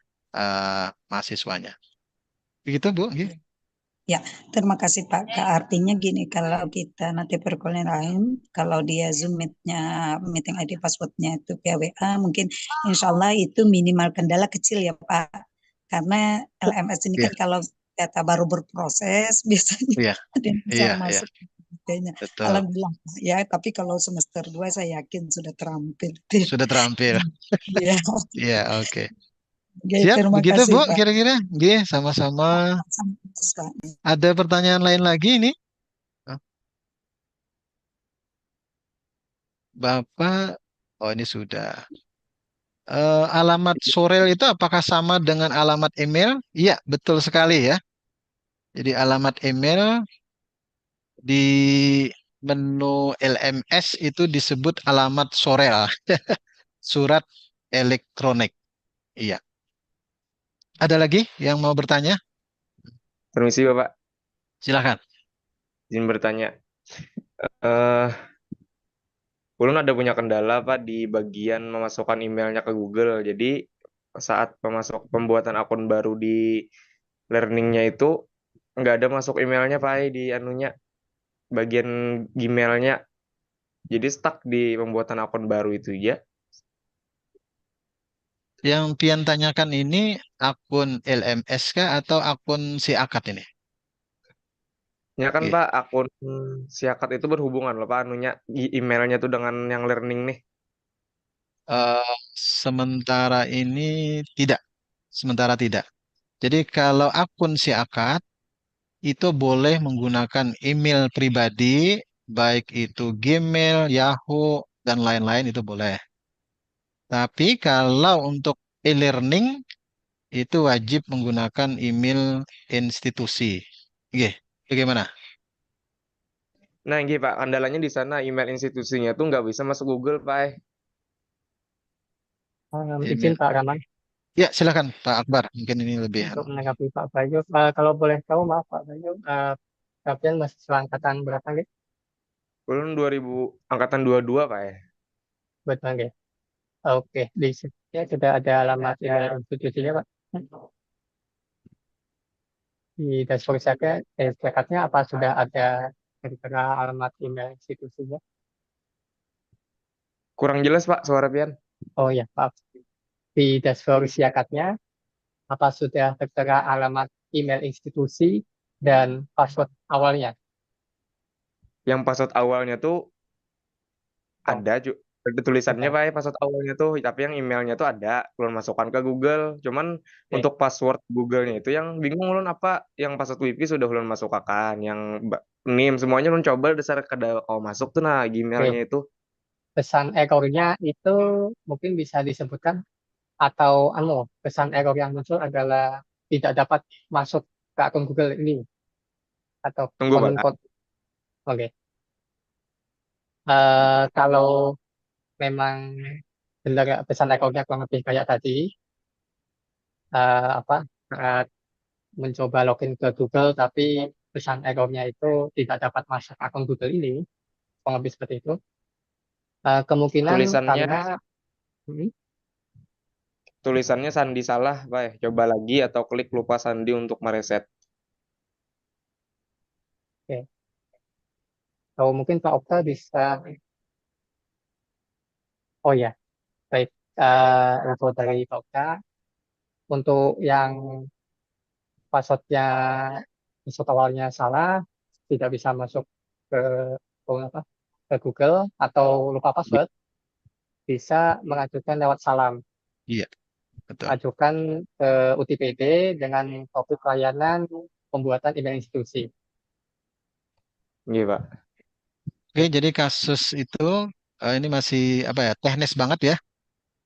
mahasiswanya. Begitu, Bu? Nggih. Ya, terima kasih Pak. Artinya gini, kalau kita nanti perkuliahan lain, kalau dia Zoom meet-nya, meeting ID password-nya itu via WA, mungkin insya Allah itu minimal kendala kecil ya Pak. Karena LMS ini Iya, kan kalau data baru berproses, biasanya iya, ada yang bisa iya, iya, masuk. Kayaknya. betul. Alhamdulillah ya, tapi kalau semester 2 saya yakin sudah terampil. Sudah terampil. Iya, Iya, oke. oke, Siap, terima begitu kasih Bu, Pak. kira-kira. Nggih, sama-sama. Sama-sama. Ada pertanyaan lain lagi ini? Bapak, oh ini sudah. Alamat Sorel itu apakah sama dengan alamat email? Iya, betul sekali ya. Jadi alamat email di menu LMS itu disebut alamat Sorel, surat elektronik. Iya. Ada lagi yang mau bertanya? Permisi Bapak, Silakan. izin bertanya. Eh, Ulun ada punya kendala Pak di bagian memasukkan emailnya ke Google. Jadi saat pembuatan akun baru di learningnya itu nggak ada masuk emailnya Pak di anunya bagian Gmailnya. Jadi stuck di pembuatan akun baru itu ya. Yang Pian tanyakan ini akun LMS kah atau akun si akad ini? Ya kan Oke. Pak akun Siakat itu berhubungan loh Pak anunya emailnya tuh dengan yang learning nih. Eh, sementara ini tidak. Sementara tidak. Jadi kalau akun si akad itu boleh menggunakan email pribadi, baik itu Gmail, Yahoo, dan lain-lain itu boleh. Tapi kalau untuk e-learning itu wajib menggunakan email institusi. Oke, bagaimana? Nah, gitu Pak, kendalanya di sana email institusinya tuh nggak bisa masuk Google Pak. Email. Izin Pak Rahman Ya, silakan Pak Akbar. Mungkin ini lebih. untuk menanggapi Pak Bayu. Kalau boleh tahu, maaf Pak Bayu, kalian masih angkatan berapa gitu? Ulun 2000 angkatan 22 Pak ya. Betul nggih? Oke, di sini sudah ada alamat email institusinya Pak. Di dashboard zakatnya apa sudah ada kira-kira alamat email institusinya? Kurang jelas Pak suara Pian. Oh ya, Pak. Di dashboard zakatnya apa sudah tertera alamat email institusi dan password awalnya? Yang password awalnya tuh ada ada tulisannya Sudah. Pak ya, password awalnya tuh, tapi yang emailnya tuh ada, ulun masukkan ke Google. Cuman Oke. untuk password Google-nya itu yang bingung ulun apa, yang password WiFi sudah ulun masukkan, yang NIM semuanya ulun coba dasar kada kalau masuk tuh nah Gmailnya Oke. itu. Pesan errornya itu mungkin bisa disebutkan atau pesan error yang muncul adalah tidak dapat masuk ke akun Google ini atau Tunggu common Pak. code. Oke. Kalau memang benar pesan errornya kurang lebih kayak tadi, apa eh, mencoba login ke Google tapi pesan errornya itu tidak dapat masuk akun Google ini, kurang lebih seperti itu. Kemungkinan Tulisannya karena hmm, tulisannya sandi salah Pak ya. Coba lagi atau klik lupa sandi untuk mereset. oke. Atau mungkin Pak Okta bisa, oh ya, baik, info dari Pak Okta untuk yang passwordnya episode awalnya salah, tidak bisa masuk ke ke Google atau lupa password, bisa mengajukan lewat salam. Iya, betul. Ajukan ke UTPD dengan topik layanan pembuatan email institusi. Iya, Pak. Oke, jadi kasus itu ini masih apa ya, teknis banget ya.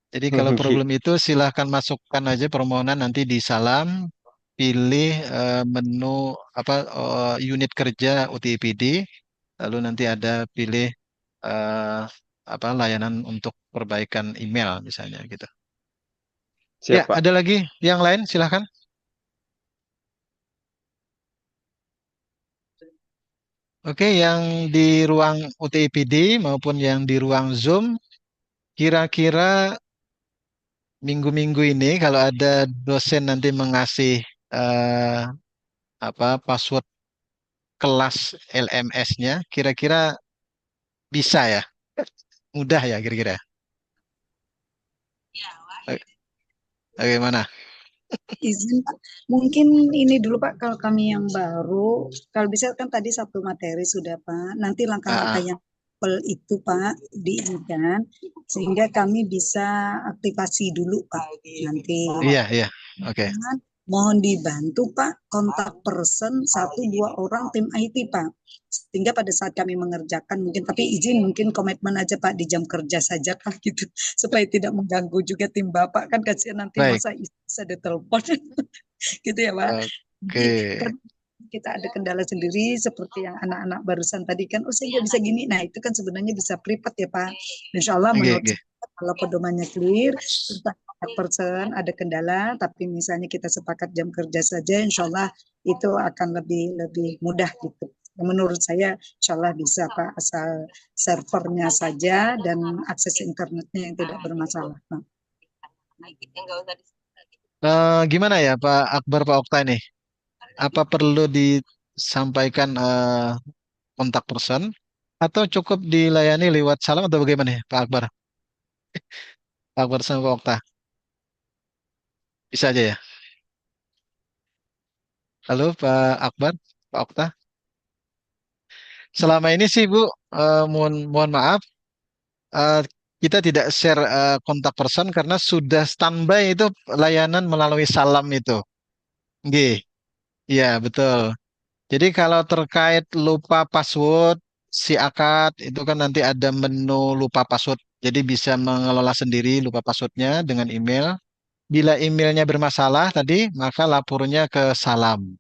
Jadi kalau problem itu silahkan masukkan aja permohonan nanti di salam, pilih menu unit kerja UTPD, lalu nanti ada pilih layanan untuk perbaikan email misalnya gitu. Siap, Ya, Pak. ada lagi yang lain silahkan. Oke, yang di ruang UTPD maupun yang di ruang Zoom, kira-kira minggu-minggu ini kalau ada dosen nanti mengasih eh, password kelas LMS-nya, kira-kira bisa ya? Mudah ya kira-kira? Bagaimana? Izin Pak, mungkin ini dulu Pak, kalau kami yang baru, kalau bisa kan tadi satu materi sudah Pak, nanti langkah-langkah yang itu Pak diinginkan, sehingga kami bisa aktivasi dulu Pak nanti. Iya, oke. Mohon dibantu Pak, kontak person 1-2 orang tim IT Pak. Sehingga pada saat kami mengerjakan mungkin, tapi izin mungkin komitmen aja Pak di jam kerja saja Pak gitu. Supaya tidak mengganggu juga tim Bapak, kan kasihan nanti Baik. masa bisa ditelepon. Gitu ya Pak. Oke. Kan kita ada kendala sendiri seperti yang anak-anak barusan tadi kan, oh saya nggak bisa gini. Nah itu kan sebenarnya bisa privat ya Pak. Insya Allah menurut saya kalau pedomannya clear, tentang person ada kendala, tapi misalnya kita sepakat jam kerja saja, insya Allah itu akan lebih mudah gitu. Menurut saya, insya Allah bisa Pak, asal servernya saja dan akses internetnya yang tidak bermasalah Pak. Gimana ya Pak Akbar, Pak Okta ini? Apa perlu disampaikan kontak person atau cukup dilayani lewat salam atau bagaimana ya Pak Akbar? Pak Akbar sama Pak Okta. Bisa aja ya. Halo Pak Akbar, Pak Okta. Selama ini sih Bu, mohon maaf, kita tidak share kontak person karena sudah standby itu layanan melalui salam itu. Nggih. Iya, betul. Jadi kalau terkait lupa password, si akad itu kan nanti ada menu lupa password. Jadi bisa mengelola sendiri lupa passwordnya dengan email. Bila emailnya bermasalah tadi, maka lapornya ke salam.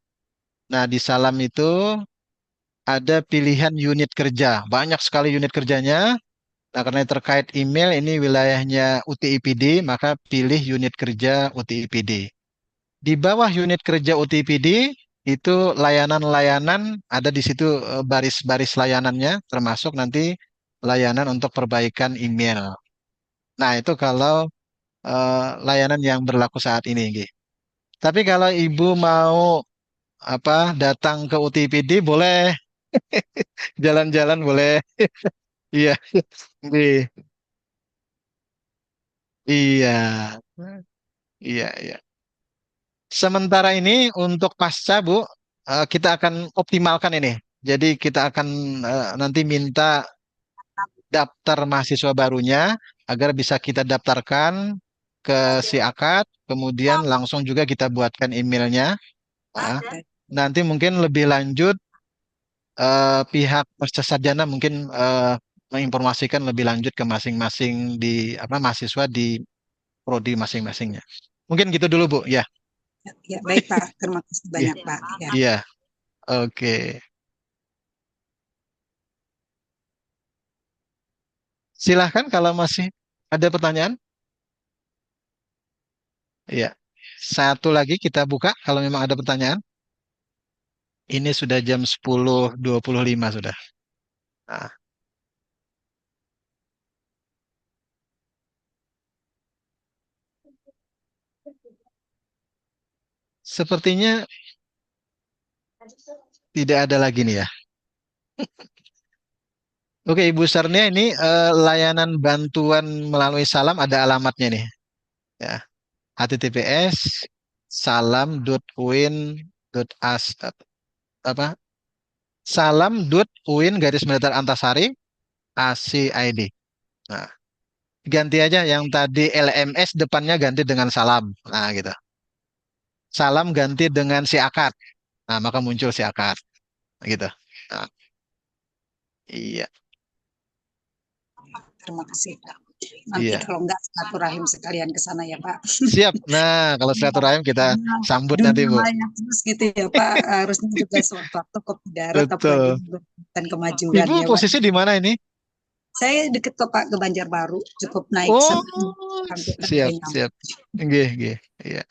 Nah, di salam itu ada pilihan unit kerja. Banyak sekali unit kerjanya. Nah, karena terkait email ini wilayahnya UTIPD, maka pilih unit kerja UTIPD. Di bawah unit kerja UTIPD itu layanan-layanan ada di situ, baris-baris layanannya, termasuk nanti layanan untuk perbaikan email. Nah, itu kalau layanan yang berlaku saat ini, Gi. Tapi kalau Ibu mau datang ke UTIPD boleh, jalan-jalan boleh. Iya, Gi. Iya, iya. Sementara ini untuk pasca, Bu, kita akan optimalkan ini. Jadi kita akan nanti minta daftar mahasiswa barunya agar bisa kita daftarkan ke si akad, kemudian langsung juga kita buatkan emailnya. Nanti mungkin lebih lanjut pihak pasca sarjana mungkin menginformasikan lebih lanjut ke masing-masing di mahasiswa di prodi masing-masingnya. Mungkin gitu dulu, Bu, ya. Ya, baik Pak, terima kasih banyak Pak. Ya. Iya, oke. Silahkan kalau masih ada pertanyaan. Iya. Satu lagi kita buka kalau memang ada pertanyaan. Ini sudah jam 10.25 sudah. Nah, sepertinya tidak ada lagi nih ya. Oke, Ibu Sarnia, ini layanan bantuan melalui salam ada alamatnya nih. Ya. https salam.uin.as apa? Salam.uin_Antasari ACID. Nah, ganti aja yang tadi LMS depannya ganti dengan salam. Nah, gitu. Salam ganti dengan si akad. Nah, maka muncul si akad. Gitu. Nah, iya, Terima kasih, Pak. Nanti iya. kalau enggak silaturahim sekalian ke sana ya, Pak. Siap. Nah, kalau silaturahim kita Karena sambut nanti, dunia Bu. maya terus gitu ya, Pak. Harusnya juga sewaktu-waktu kopi darat apalagi Betul. dan kemajuan Ibu ya, Pak. posisi di mana ini? Saya deket kok, Pak, ke Banjarbaru. Cukup naik Oh, hampir siap, nyampe. siap. Nggih, nggih. Iya.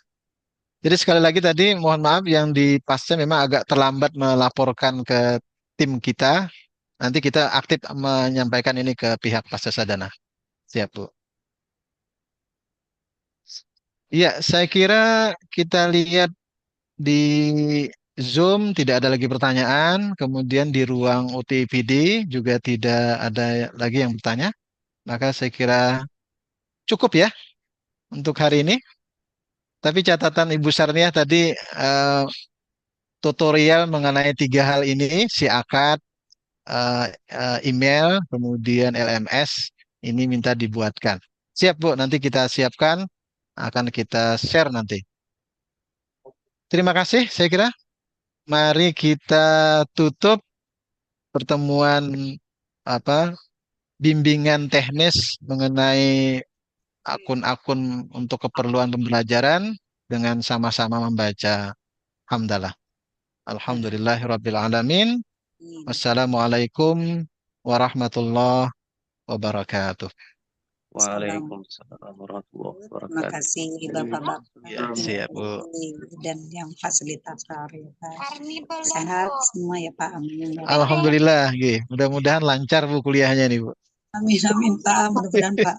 Jadi sekali lagi tadi mohon maaf yang di pasca memang agak terlambat melaporkan ke tim kita. Nanti kita aktif menyampaikan ini ke pihak pasca sadana. Siap, Bu. Iya, saya kira kita lihat di Zoom tidak ada lagi pertanyaan. Kemudian di ruang OTPD juga tidak ada lagi yang bertanya. Maka saya kira cukup ya untuk hari ini. Tapi catatan Ibu Sarniah tadi tutorial mengenai 3 hal ini, si akad, email, kemudian LMS, ini minta dibuatkan. Siap, Bu, nanti kita siapkan, akan kita share nanti. Terima kasih, saya kira. Mari kita tutup pertemuan apa bimbingan teknis mengenai akun-akun untuk keperluan pembelajaran dengan sama-sama membaca hamdalah. Alhamdulillahirabbil alamin. Wassalamualaikum warahmatullahi wabarakatuh. Waalaikumsalam warahmatullahi Terima wabarakatuh. kasih Bapak-Bapak Ya, siap, Bu. dan yang fasilitator ya, Pak. Sehat semua ya, Pak. Amin. Alhamdulillah, nggih. Mudah-mudahan lancar Bu kuliahnya nih, Bu. Amin, amin, Pak. Mudah-mudahan, Pak.